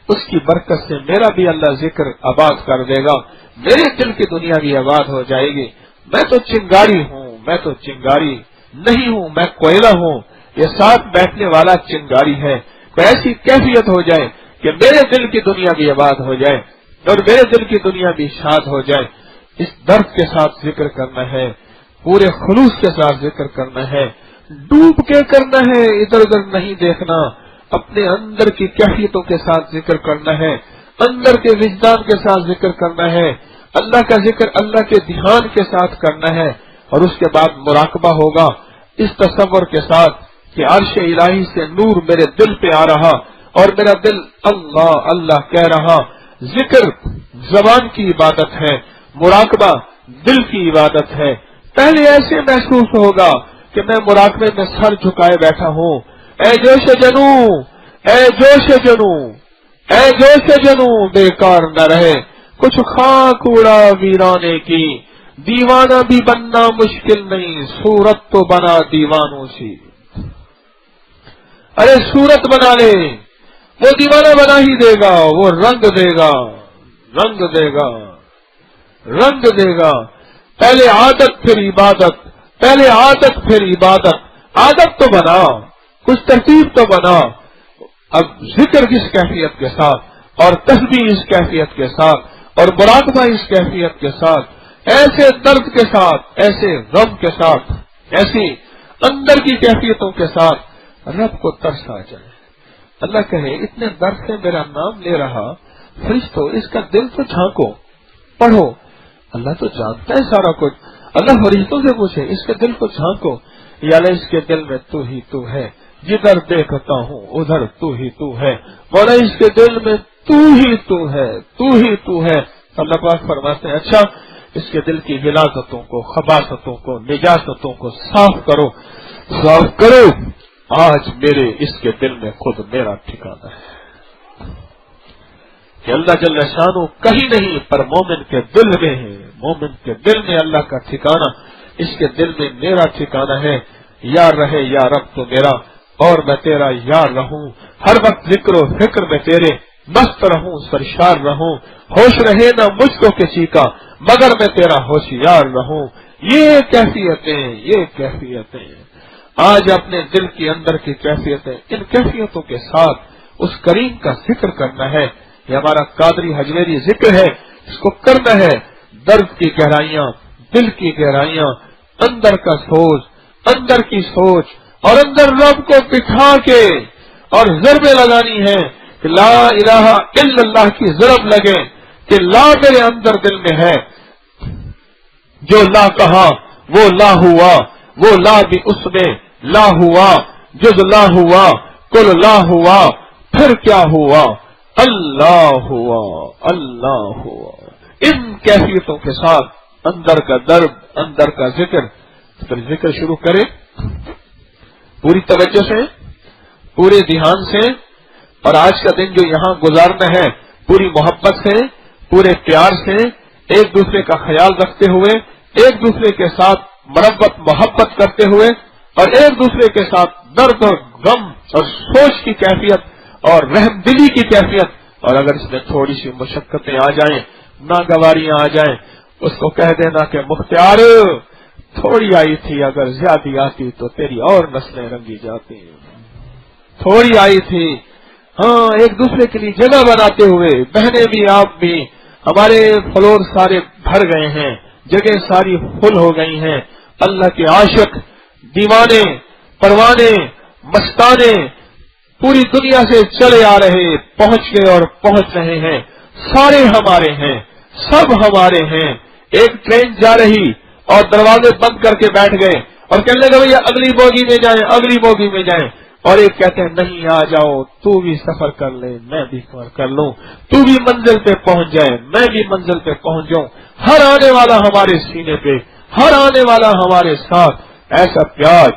اس کی برکت سے میرا بھی اللہ ذکر آباد کر دے گا، میرے دل کی دنیا بھی آباد ہو جائے گی. میں تو چنگاری ہوں، میں تو چنگاری نہیں ہوں، میں کوئلہ ہوں. یہ ساتھ بیٹھنے والا چنگاری ہے. کوئی ایسی کیفیت ہو جائے کہ میرے دل کی دنیا بھی آباد ہو جائے اور میرے دل کی دنیا بھی شاد ہو جائے. اس درد کے ساتھ ذکر کرنا ہے، پورے خلوص کے ساتھ ذکر کرنا ہے، ڈوب کے کرنا ہے، ادھر ادھر نہیں دیکھنا. اپنے اندر کی کیفیتوں کے ساتھ ذکر کرنا ہے، اندر کے وجدان کے ساتھ ذکر کرنا ہے، اللہ کا ذکر اللہ کے دھیان کے ساتھ کرنا ہے. اور اس کے بعد مراقبہ ہوگا اس تصور کے ساتھ کہ عرش الہی سے نور میرے دل پہ آ رہا اور میرا دل اللہ اللہ کہہ رہا. ذکر زبان کی عبادت ہے، مراقبہ دل کی عبادت ہے. پہلے ایسے محسوس ہوگا کہ میں مراقبے میں سر جھکائے بیٹھا ہوں. اے جوش جنوں، اے جوش جنوں، اے جوش جنوں بیکار نہ رہے کچھ خاک اڑا ویرانے کی. دیوانہ بھی بننا مشکل نہیں، صورت تو بنا دیوانوں سی. ارے صورت بنا لے، وہ دیوانہ بنا ہی دے گا، وہ رنگ دے گا، رنگ دے گا، رنگ دے گا. پہلے عادت پھر عبادت، پہلے عادت پھر عبادت. عادت تو بنا، کچھ ترتیب تو بنا. اب ذکر کس کیفیت کے ساتھ اور تسبیح اس کیفیت کے ساتھ اور مراقبہ اس کیفیت کے ساتھ، ایسے درد کے ساتھ، ایسے غم کے ساتھ، ایسی اندر کی کیفیتوں کے ساتھ رب کو ترس آ جائے. اللہ کہے اتنے درد سے میرا نام لے رہا، فرشتو اس کا دل تو جھانکو، پڑھو. اللہ تو جانتا ہے سارا کچھ. اللہ فرشتوں سے پوچھے اس کے دل کو جھانکو. یا اللہ اس کے دل میں تو ہی تو ہے، جدھر دیکھتا ہوں ادھر تو ہی تو ہے. مولا اس کے دل میں تو ہی تو ہے، تو ہی تو ہے. اللہ پاک فرماتے ہیں اچھا اس کے دل کی غلاظتوں کو، خباثتوں کو، نجاستوں کو صاف کرو، صاف کرو. آج میرے اس کے دل میں خود میرا ٹھکانہ ہے کہ اللہ جل شانہ کہیں نہیں پر مومن کے دل میں ہے. مومن کے دل میں اللہ کا ٹھکانہ، اس کے دل میں میرا ٹھکانہ ہے. یار رہے یا رب تو میرا اور میں تیرا یار رہوں، ہر وقت ذکر و فکر میں تیرے مست رہوں، سرشار رہوں، ہوش رہے نہ مجھ کو کسی کا مگر میں تیرا ہوشیار رہوں۔ یہ کیفیتیں آج اپنے دل کے اندر کی کیفیتیں، ان کیفیتوں کے ساتھ اس کریم کا ذکر کرنا ہے۔ یہ ہمارا قادری حجویری ذکر ہے، اس کو کرنا ہے۔ درد کی گہرائیاں، دل کی گہرائیاں، اندر کا سوچ، اندر کی سوچ اور اندر رب کو بٹھا کے اور ضربیں لگانی ہے کہ لا الہ الا اللہ کی ضرب لگے کہ لا میرے اندر دل میں ہے، جو لا کہا وہ لا ہوا، وہ لا بھی اس میں لا ہوا، جز لا ہوا، کل لا ہوا، پھر کیا ہوا، اللہ ہوا، اللہ ہوا۔ ان کیفیتوں کے ساتھ اندر کا درد، اندر کا ذکر، پھر ذکر شروع کرے پوری توجہ سے، پورے دھیان سے، اور آج کا دن جو یہاں گزارنا ہے پوری محبت سے، پورے پیار سے، ایک دوسرے کا خیال رکھتے ہوئے، ایک دوسرے کے ساتھ مربت محبت کرتے ہوئے، اور ایک دوسرے کے ساتھ درد اور غم اور سوچ کی کیفیت اور رحم دلی کی کیفیت، اور اگر اس میں تھوڑی سی مشقتیں آ جائیں، ناگواریاں آ جائیں، اس کو کہہ دینا کہ مختار تھوڑی آئی تھی، اگر زیادہ آتی تو تیری اور نسلیں رنگی جاتی، تھوڑی آئی تھی۔ ہاں، ایک دوسرے کے لیے جگہ بناتے ہوئے، بہنیں بھی آپ بھی، ہمارے فلور سارے بھر گئے ہیں، جگہ ساری فل ہو گئی ہیں، اللہ کے عاشق، دیوانے، پروانے، مستانے پوری دنیا سے چلے آ رہے، پہنچ گئے اور پہنچ رہے ہیں، سارے ہمارے ہیں، سب ہمارے ہیں۔ ایک ٹرین جا رہی اور دروازے بند کر کے بیٹھ گئے اور کہنے لگے بھیا اگلی بوگی میں جائیں، اگلی بوگی میں جائیں، اور ایک کہتے ہیں نہیں آ جاؤ، تو بھی سفر کر لے، میں بھی سفر کر لوں، تو بھی منزل پہ پہنچ جائے، میں بھی منزل پہ پہنچ جاؤں۔ ہر آنے والا ہمارے سینے پہ، ہر آنے والا ہمارے ساتھ، ایسا پیار،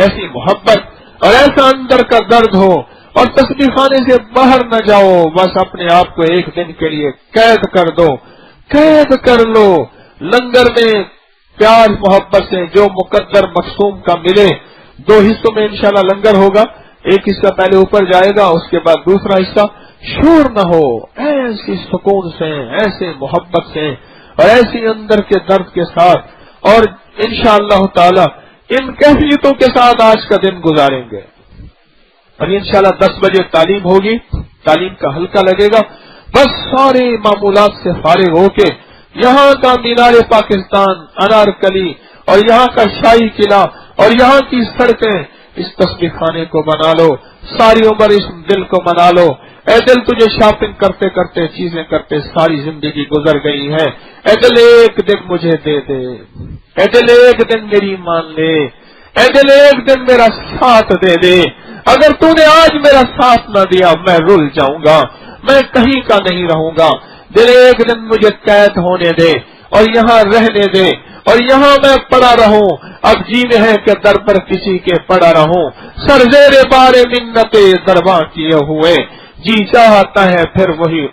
ایسی محبت اور ایسا اندر کا درد ہو، اور تسبیح خانے سے باہر نہ جاؤ، بس اپنے آپ کو ایک دن کے لیے قید کر دو، قید کر لو لنگر میں پیار محبت سے جو مقدر مقصوم کا ملے۔ 2 حصوں میں انشاءاللہ لنگر ہوگا، ایک حصہ پہلے اوپر جائے گا، اس کے بعد دوسرا حصہ، شور نہ ہو، ایسی سکون سے، ایسے محبت سے اور ایسی اندر کے درد کے ساتھ، اور انشاءاللہ تعالی ان کیفیتوں کے ساتھ آج کا دن گزاریں گے۔ اور انشاءاللہ 10 بجے تعلیم ہوگی، تعلیم کا حلقہ لگے گا، بس سارے معمولات سے فارغ ہو کے یہاں کا مینار پاکستان، انارکلی، اور یہاں کا شاہی قلعہ اور یہاں کی سڑکیں، اس تسبیح خانے کو بنا لو، ساری عمر اس دل کو بنا لو۔ اے دل، تجھے شاپنگ کرتے کرتے، چیزیں کرتے ساری زندگی گزر گئی ہے، اے دل ایک دن مجھے دے دے، اے دل ایک دن میری مان لے، اے دل ایک دن میرا ساتھ دے دے۔ اگر تو نے آج میرا ساتھ نہ دیا میں رل جاؤں گا، میں کہیں کا نہیں رہوں گا۔ دل ایک دن مجھے قید ہونے دے اور یہاں رہنے دے، اور یہاں میں پڑا رہوں، اب جی میں ہے کہ در پر کسی کے پڑا رہوں، سر زیر بار منت درباں کیے ہوئے، جی چاہتا ہے پھر وہی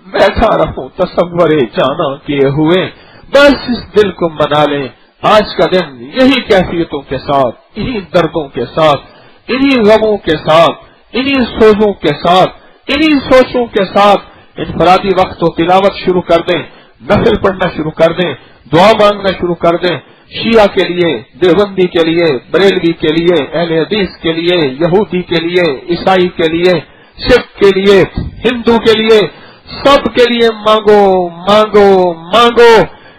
بیٹھا رہوں تصور جانا کیے ہوئے۔ بس اس دل کو منا لیں، آج کا دن یہی کیفیتوں کے ساتھ، انہی دردوں کے ساتھ، انہی غموں کے ساتھ، انہی سوزوں کے ساتھ، انہی سوچوں کے ساتھ انفرادی وقت و تلاوت شروع کر دیں، نفل پڑھنا شروع کر دیں، دعا مانگنا شروع کر دیں، شیعہ کے لیے، دیوبندی کے لیے، بریلوی کے لیے، اہل حدیث کے لیے، یہودی کے لیے، عیسائی کے لیے، سکھ کے لیے، ہندو کے لیے، سب کے لیے مانگو مانگو مانگو۔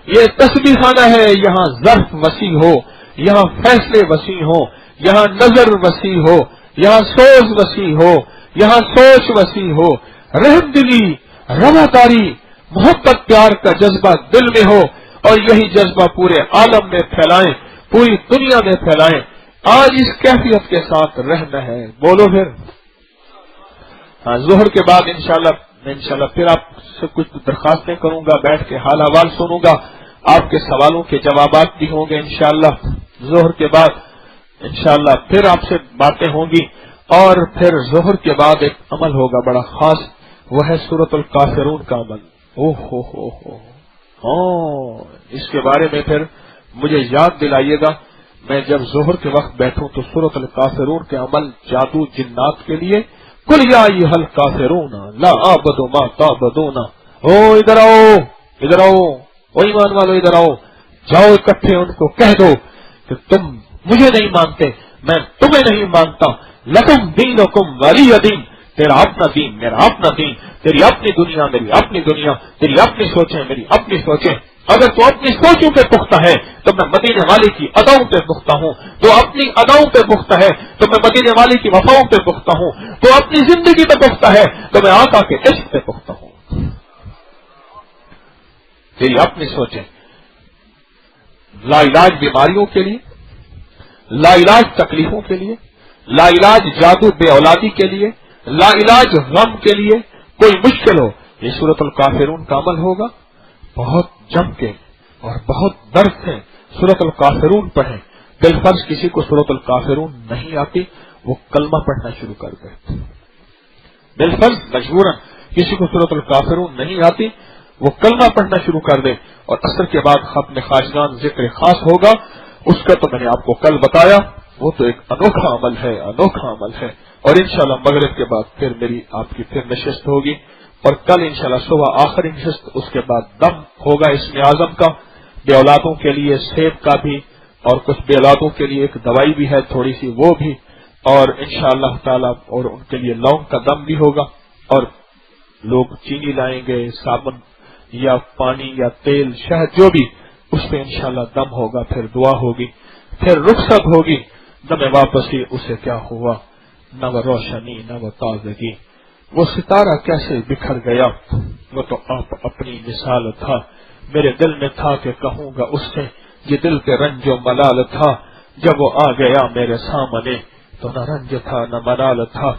یہ تسبیح خانہ ہے، یہاں ظرف وسیع ہو، یہاں فیصلے وسیع ہو، یہاں نظر وسیع ہو، یہاں سوز وسیع ہو، یہاں سوچ وسیع ہو، رحم دلی، رواداری، محبت پیار کا جذبہ دل میں ہو، اور یہی جذبہ پورے عالم میں پھیلائیں، پوری دنیا میں پھیلائیں۔ آج اس کیفیت کے ساتھ رہنا ہے، بولو پھر۔ ہاں، ظہر کے بعد انشاءاللہ پھر آپ سے کچھ درخواستیں کروں گا، بیٹھ کے حال احوال سنوں گا، آپ کے سوالوں کے جوابات بھی ہوں گے انشاءاللہ۔ ظہر کے بعد انشاءاللہ پھر آپ سے باتیں ہوں گی، اور پھر ظہر کے بعد ایک عمل ہوگا بڑا خاص، وہ ہے سورۃ الکافرون کا عمل۔ او ہو، اس کے بارے میں پھر مجھے یاد دلائیے گا، میں جب ظہر کے وقت بیٹھوں تو سورۃ الکافرون کے عمل جادو جنات کے لیے قل یا ایھا الکافرون لا اعبد ما تعبدون، او ادھر آؤ، ادھر آؤ، او ایمان والو ادھر آؤ، جاؤ اکٹھے ان کو کہہ دو کہ تم مجھے نہیں مانتے، میں تمہیں نہیں مانتا، لکم دینکم ولی دین، تیرا اپنا دین میرا اپنا دین، تیری اپنی دنیا میری اپنی دنیا، تیری اپنی سوچیں میری اپنی سوچیں۔ اگر تو اپنی سوچوں پہ پختہ ہے تو میں مدینے والے کی اداؤں پہ پختہ ہوں، تو اپنی اداؤں پہ پختہ ہے تو میں مدینے والے کی وفاؤں پہ پختہ ہوں، تو اپنی زندگی پہ پختہ ہے تو میں آقا کے عشق پہ پختہ ہوں۔ تیری اپنی سوچیں، لا علاج بیماریوں کے لیے، لا علاج تکلیفوں کے لیے، لا علاج جادو بے اولادی کے لیے، لا علاج غم کے لیے، کوئی مشکل ہو، یہ سورۃ الکافرون کا عمل ہوگا۔ بہت جم کے اور بہت درد سے سورۃ الکافرون پڑھیں۔ بالفرض کسی کو سورۃ الکافرون نہیں آتی، وہ کلمہ پڑھنا شروع کر دے۔ بالفرض مجبوراً کسی کو سورۃ الکافرون نہیں آتی، وہ کلمہ پڑھنا شروع کر دے، اور عصر کے بعد ختم خواجگان ذکر خاص ہوگا، اس کا تو میں نے آپ کو کل بتایا، وہ تو ایک انوکھا عمل ہے، انوکھا عمل ہے۔ اور انشاءاللہ مغرب کے بعد پھر میری آپ کی پھر نشست ہوگی، اور کل انشاءاللہ صبح آخری نشست، اس کے بعد دم ہوگا اسم اعظم کا، بے اولادوں کے لیے سیب کا بھی، اور کچھ بے اولادوں کے لیے ایک دوائی بھی ہے تھوڑی سی وہ بھی، اور انشاءاللہ تعالی اور ان کے لیے لونگ کا دم بھی ہوگا، اور لوگ چینی لائیں گے، صابن یا پانی یا تیل شہد جو بھی، اس پہ انشاءاللہ دم ہوگا، پھر دعا ہوگی، پھر رخصت ہوگی۔ دم واپسی اسے کیا ہوا، نہ وہ روشنی نہ وہ تازگی، وہ ستارہ کیسے بکھر گیا، وہ تو آپ اپنی مثال تھا، میرے دل میں تھا کہ کہوں گا اس سے، یہ دل کے رنج و ملال تھا، جب وہ آ گیا میرے سامنے تو نہ رنج تھا نہ ملال تھا،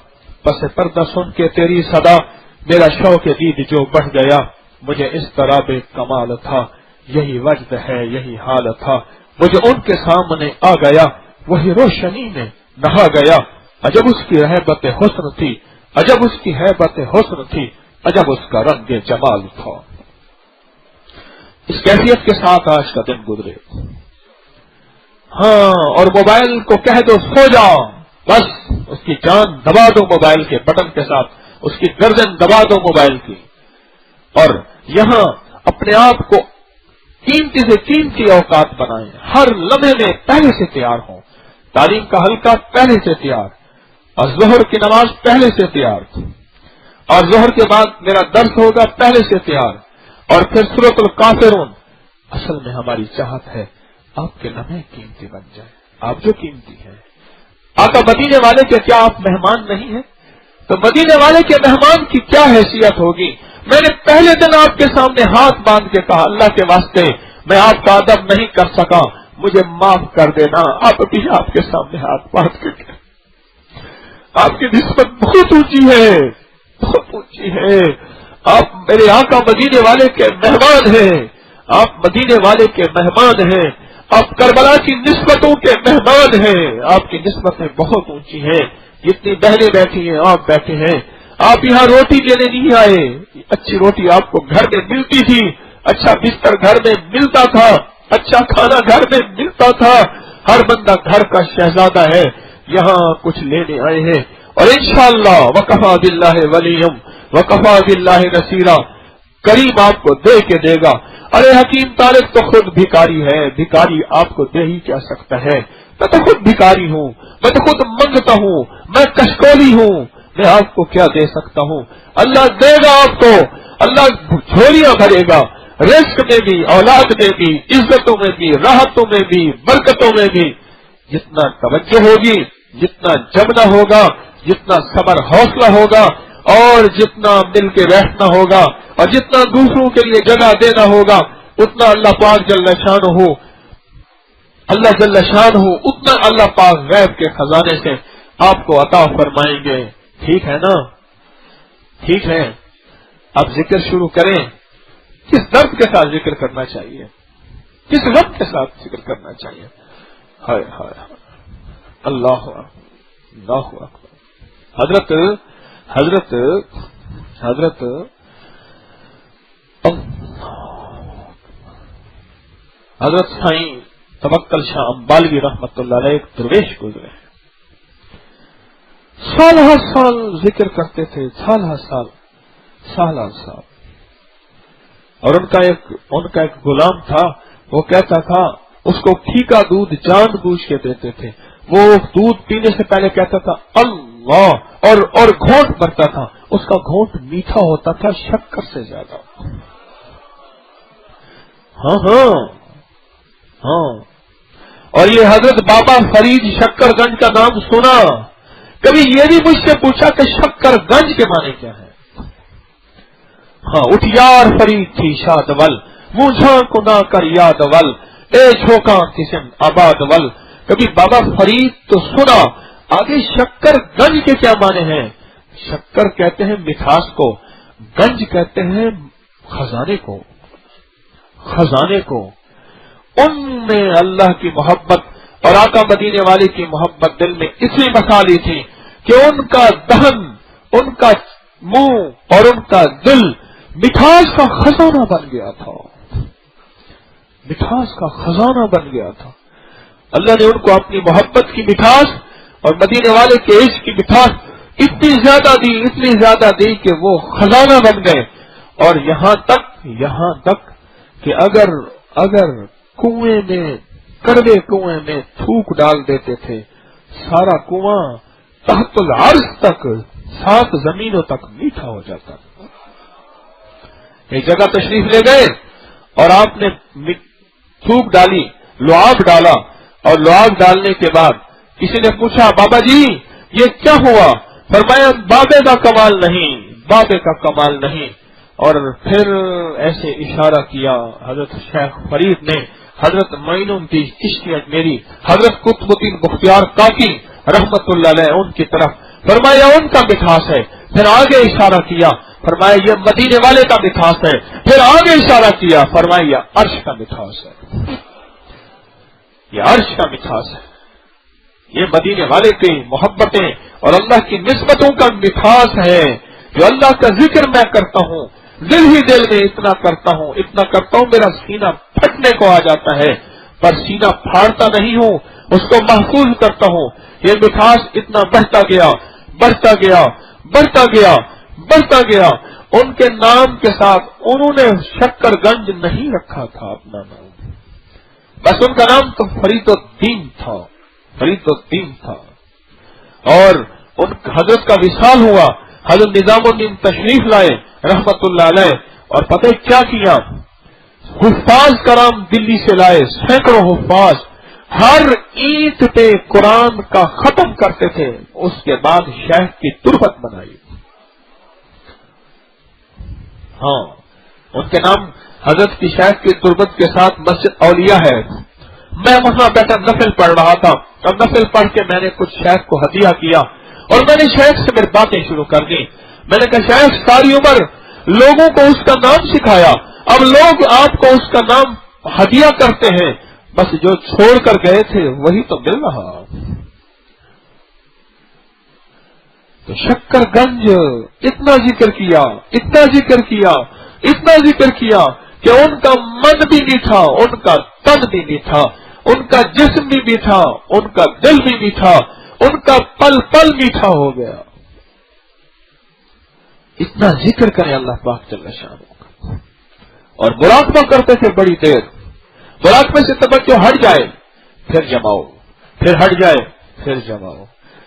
پس پردہ سن کے تیری صدا میرا شوق دید جو بڑھ گیا، مجھے اس طرح بے کمال تھا، یہی وجد ہے یہی حال تھا، مجھے ان کے سامنے آ گیا، وہی روشنی میں نہا گیا، عجب اس کی ہیبت حسن تھی، عجب اس کی ہیبت حسن تھی، عجب اس کا رنگ جمال تھا۔ اس کیفیت کے ساتھ آج کا دن گزرے۔ ہاں، اور موبائل کو کہہ دو سو جا، بس اس کی جان دبا دو موبائل کے بٹن کے ساتھ، اس کی گردن دبا دو موبائل کی، اور یہاں اپنے آپ کو قیمتی سے قیمتی اوقات بنائیں، ہر لمحے میں پہلے سے تیار ہوں، تعلیم کا حلقہ پہلے سے تیار، اور ظہر کی نماز پہلے سے تیار، اور ظہر کے بعد میرا درس ہوگا پہلے سے تیار، اور پھر سورۃ الکافرون۔ اصل میں ہماری چاہت ہے آپ کے لمحے قیمتی بن جائیں، آپ جو قیمتی ہیں۔ آقا مدینے والے کے کیا آپ مہمان نہیں ہیں؟ تو مدینے والے کے مہمان کی کیا حیثیت ہوگی؟ میں نے پہلے دن آپ کے سامنے ہاتھ باندھ کے کہا، اللہ کے واسطے میں آپ کا ادب نہیں کر سکا، مجھے معاف کر دینا۔ آپ بھی آپ کے سامنے ہاتھ باندھ کے کہا، آپ کی نسبت بہت اونچی ہے، بہت اونچی ہے، آپ میرے آقا مدینے والے کے مہمان ہیں، آپ مدینے والے کے مہمان ہیں، آپ کربلا کی نسبتوں کے مہمان ہیں، آپ کی نسبتیں بہت اونچی ہیں، جتنی بہنیں بیٹھی ہیں آپ بیٹھے ہیں، آپ یہاں روٹی لینے نہیں آئے، اچھی روٹی آپ کو گھر میں ملتی تھی، اچھا بستر گھر میں ملتا تھا، اچھا کھانا گھر میں ملتا تھا، ہر بندہ گھر کا شہزادہ ہے، یہاں کچھ لینے آئے ہیں، اور انشاءاللہ وکفا باللہ ولیم وکفا باللہ نصیرا، کریم آپ کو دے کے دے گا۔ ارے حکیم طارق تو خود بھکاری ہے، بھکاری آپ کو دے ہی کیا سکتا ہے، میں تو خود بھکاری ہوں، میں تو خود منگتا ہوں، میں کشکولی ہوں، میں آپ کو کیا دے سکتا ہوں؟ اللہ دے گا آپ کو، اللہ جھولیاں بھرے گا، رزق میں بھی، اولاد میں بھی، عزتوں میں بھی، راحتوں میں بھی، برکتوں میں بھی، جتنا توجہ ہوگی، جتنا جمنا ہوگا، جتنا صبر حوصلہ ہوگا، اور جتنا مل کے بیٹھنا ہوگا، اور جتنا دوسروں کے لیے جگہ دینا ہوگا، اتنا اللہ پاک جل شانہ اتنا اللہ پاک غیب کے خزانے سے آپ کو عطا فرمائیں گے۔ ٹھیک ہے نا؟ ٹھیک ہے، اب ذکر شروع کریں۔ کس درد کے ساتھ ذکر کرنا چاہیے، کس غم کے ساتھ ذکر کرنا چاہیے؟ ہائے ہائے ہائے، اللہ اللہ اکبر۔ حضرت سائیں توکل شاہ امبالوی رحمت اللہ علیہ ایک درویش گزرے، سال ہر سال ذکر کرتے تھے، سال ہر سال، اور ان کا ایک غلام تھا، وہ کہتا تھا اس کو ٹھیکا دودھ جان بوجھ کے دیتے تھے، وہ دودھ پینے سے پہلے کہتا تھا اللہ اور گھونٹ بھرتا تھا، اس کا گھونٹ میٹھا ہوتا تھا شکر سے زیادہ۔ ہاں اور یہ حضرت بابا فرید شکر گنج کا نام سنا، کبھی یہ بھی مجھ سے پوچھا کہ شکر گنج کے معنی کیا ہے؟ ہاں، اٹھیار فرید تھی شاد ول، مجھا کو نہ کر یاد ول، اے چھوکا کسن آباد ول۔ کبھی بابا فرید تو سنا، آگے شکر گنج کے کیا معنی ہیں؟ شکر کہتے ہیں مٹھاس کو، گنج کہتے ہیں خزانے کو۔ ان میں اللہ کی محبت اور آقا مدینے والے کی محبت دل میں اس لیے بسا لی تھی کہ ان کا دہن، ان کا منہ اور ان کا دل مٹھاس کا خزانہ بن گیا تھا، مٹھاس کا خزانہ بن گیا تھا۔ اللہ نے ان کو اپنی محبت کی مٹھاس اور مدینے والے کے عشق کی مٹھاس اتنی زیادہ دی کہ وہ خزانہ بن گئے، اور یہاں تک کہ اگر کنویں میں، کڑوے کنویں میں تھوک ڈال دیتے تھے، سارا کنواں تحت العرش تک، 7 زمینوں تک میٹھا ہو جاتا۔ ایک جگہ تشریف لے گئے اور آپ نے تھوک ڈالی، لعاب ڈالا، اور لعاب ڈالنے کے بعد کسی نے پوچھا بابا جی یہ کیا ہوا؟ فرمایا بابے کا کمال نہیں، اور پھر ایسے اشارہ کیا حضرت شیخ فرید نے، حضرت معین الدین چشتی اجمیری، حضرت قطب الدین بختیار کاکی رحمت اللہ علیہ ان کی طرف، فرمایا ان کا مٹھاس ہے۔ پھر آگے اشارہ کیا، فرمایا یہ مدینے والے کا مٹھاس ہے۔ پھر آگے اشارہ کیا، فرمایا یہ عرش کا مٹھاس ہے، یہ عرش کا مٹھاس ہے، یہ مدینے والے کی محبتیں اور اللہ کی نسبتوں کا مٹھاس ہے۔ جو اللہ کا ذکر میں کرتا ہوں، دل ہی دل میں اتنا کرتا ہوں میرا سینہ پھٹنے کو آ جاتا ہے، پر سینہ پھاڑتا نہیں ہوں، اس کو محفوظ کرتا ہوں۔ یہ مٹھاس اتنا بڑھتا گیا۔ ان کے نام کے ساتھ انہوں نے شکر گنج نہیں رکھا تھا اپنا نام، بس ان کا نام تو فرید الدین تھا۔ اور ان حضرت کا وصال ہوا، حضرت نظام الدین تشریف لائے رحمت اللہ علیہ، اور پتہ کیا کیا؟ حفاظ کرام دلی سے لائے، سینکڑوں حفاظ، ہر اینٹ پہ قرآن کا ختم کرتے تھے، اس کے بعد شیخ کی تربت بنائی۔ ہاں، ان کے نام حضرت کی شیخ کی تربت کے ساتھ مسجد اولیاء ہے۔ میں وہاں بیٹھا نفل پڑھ رہا تھا، اور نفل پڑھ کے میں نے کچھ شیخ کو ہدیہ کیا، اور میں نے شیخ سے میری باتیں شروع کر دی۔ میں نے کہا شیخ ساری عمر لوگوں کو اس کا نام سکھایا، اب لوگ آپ کو اس کا نام ہدیہ کرتے ہیں، بس جو چھوڑ کر گئے تھے وہی تو مل رہا۔ تو شکر گنج اتنا ذکر کیا کہ ان کا من بھی میٹھا، ان کا تن بھی میٹھا، ان کا جسم بھی میٹھا، ان کا دل بھی میٹھا، ان کا پل پل میٹھا ہو گیا۔ اتنا ذکر کریں اللہ پاک جل شانہ کا، اور مراقبہ کرتے تھے بڑی دیر۔ مراقبے سے توجہ ہٹ جائے پھر جماؤ، پھر ہٹ جائے پھر جماؤ،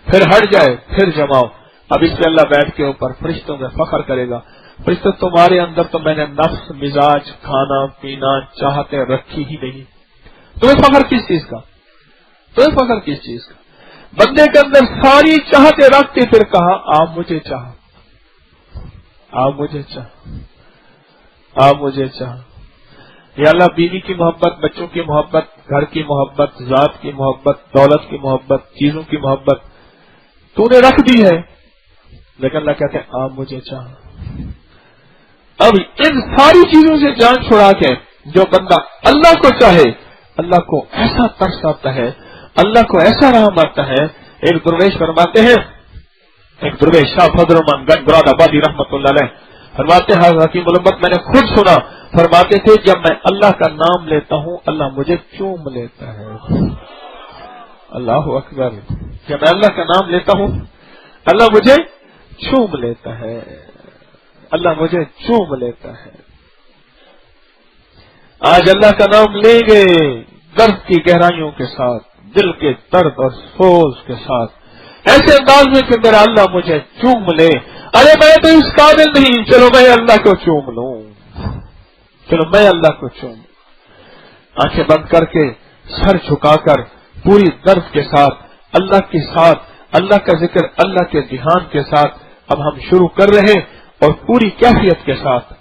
پھر ہٹ جائے پھر جماؤ۔ اب اس سے اللہ بیٹھ کے اوپر فرشتوں میں فخر کرے گا، فرشتوں تمہارے اندر تو میں نے نفس، مزاج، کھانا پینا، چاہتے رکھی ہی نہیں، تمہیں فخر کس چیز کا؟ بندے کے اندر ساری چاہتے رکھتے، پھر کہا آپ مجھے چاہ، آپ مجھے چاہ۔ یا اللہ بیوی کی محبت، بچوں کی محبت، گھر کی محبت، ذات کی محبت، دولت کی محبت، چیزوں کی محبت تو نے رکھ دی ہے، لیکن اللہ کہتے ہیں آپ مجھے چاہ۔ اب ان ساری چیزوں سے جان چھڑا کے جو بندہ اللہ کو چاہے، اللہ کو ایسا ترس آتا ہے، اللہ کو ایسا رحم آتا ہے۔ ایک درویش فرماتے ہیں، ایک درویش شاہ فضل الرحمان گنج مراد آبادی رحمت اللہ علیہ، فرماتے ہیں حکیم الامت میں نے خود سنا، فرماتے تھے جب میں اللہ کا نام لیتا ہوں اللہ مجھے چوم لیتا ہے۔ اللہ اکبر، جب میں اللہ کا نام لیتا ہوں اللہ مجھے چوم لیتا ہے، اللہ مجھے چوم لیتا ہے۔ آج اللہ کا نام لیں گے درد کی گہرائیوں کے ساتھ، دل کے درد اور سوز کے ساتھ، ایسے انداز میں کہ میرا اللہ مجھے چوم لے۔ ارے میں تو اس قابل نہیں، چلو میں اللہ کو چوم لوں، چلو میں اللہ کو چوم۔ آنکھیں بند کر کے سر جھکا کر پوری درد کے ساتھ اللہ کا ذکر، اللہ کے دھیان کے ساتھ اب ہم شروع کر رہے ہیں، اور پوری کیفیت کے ساتھ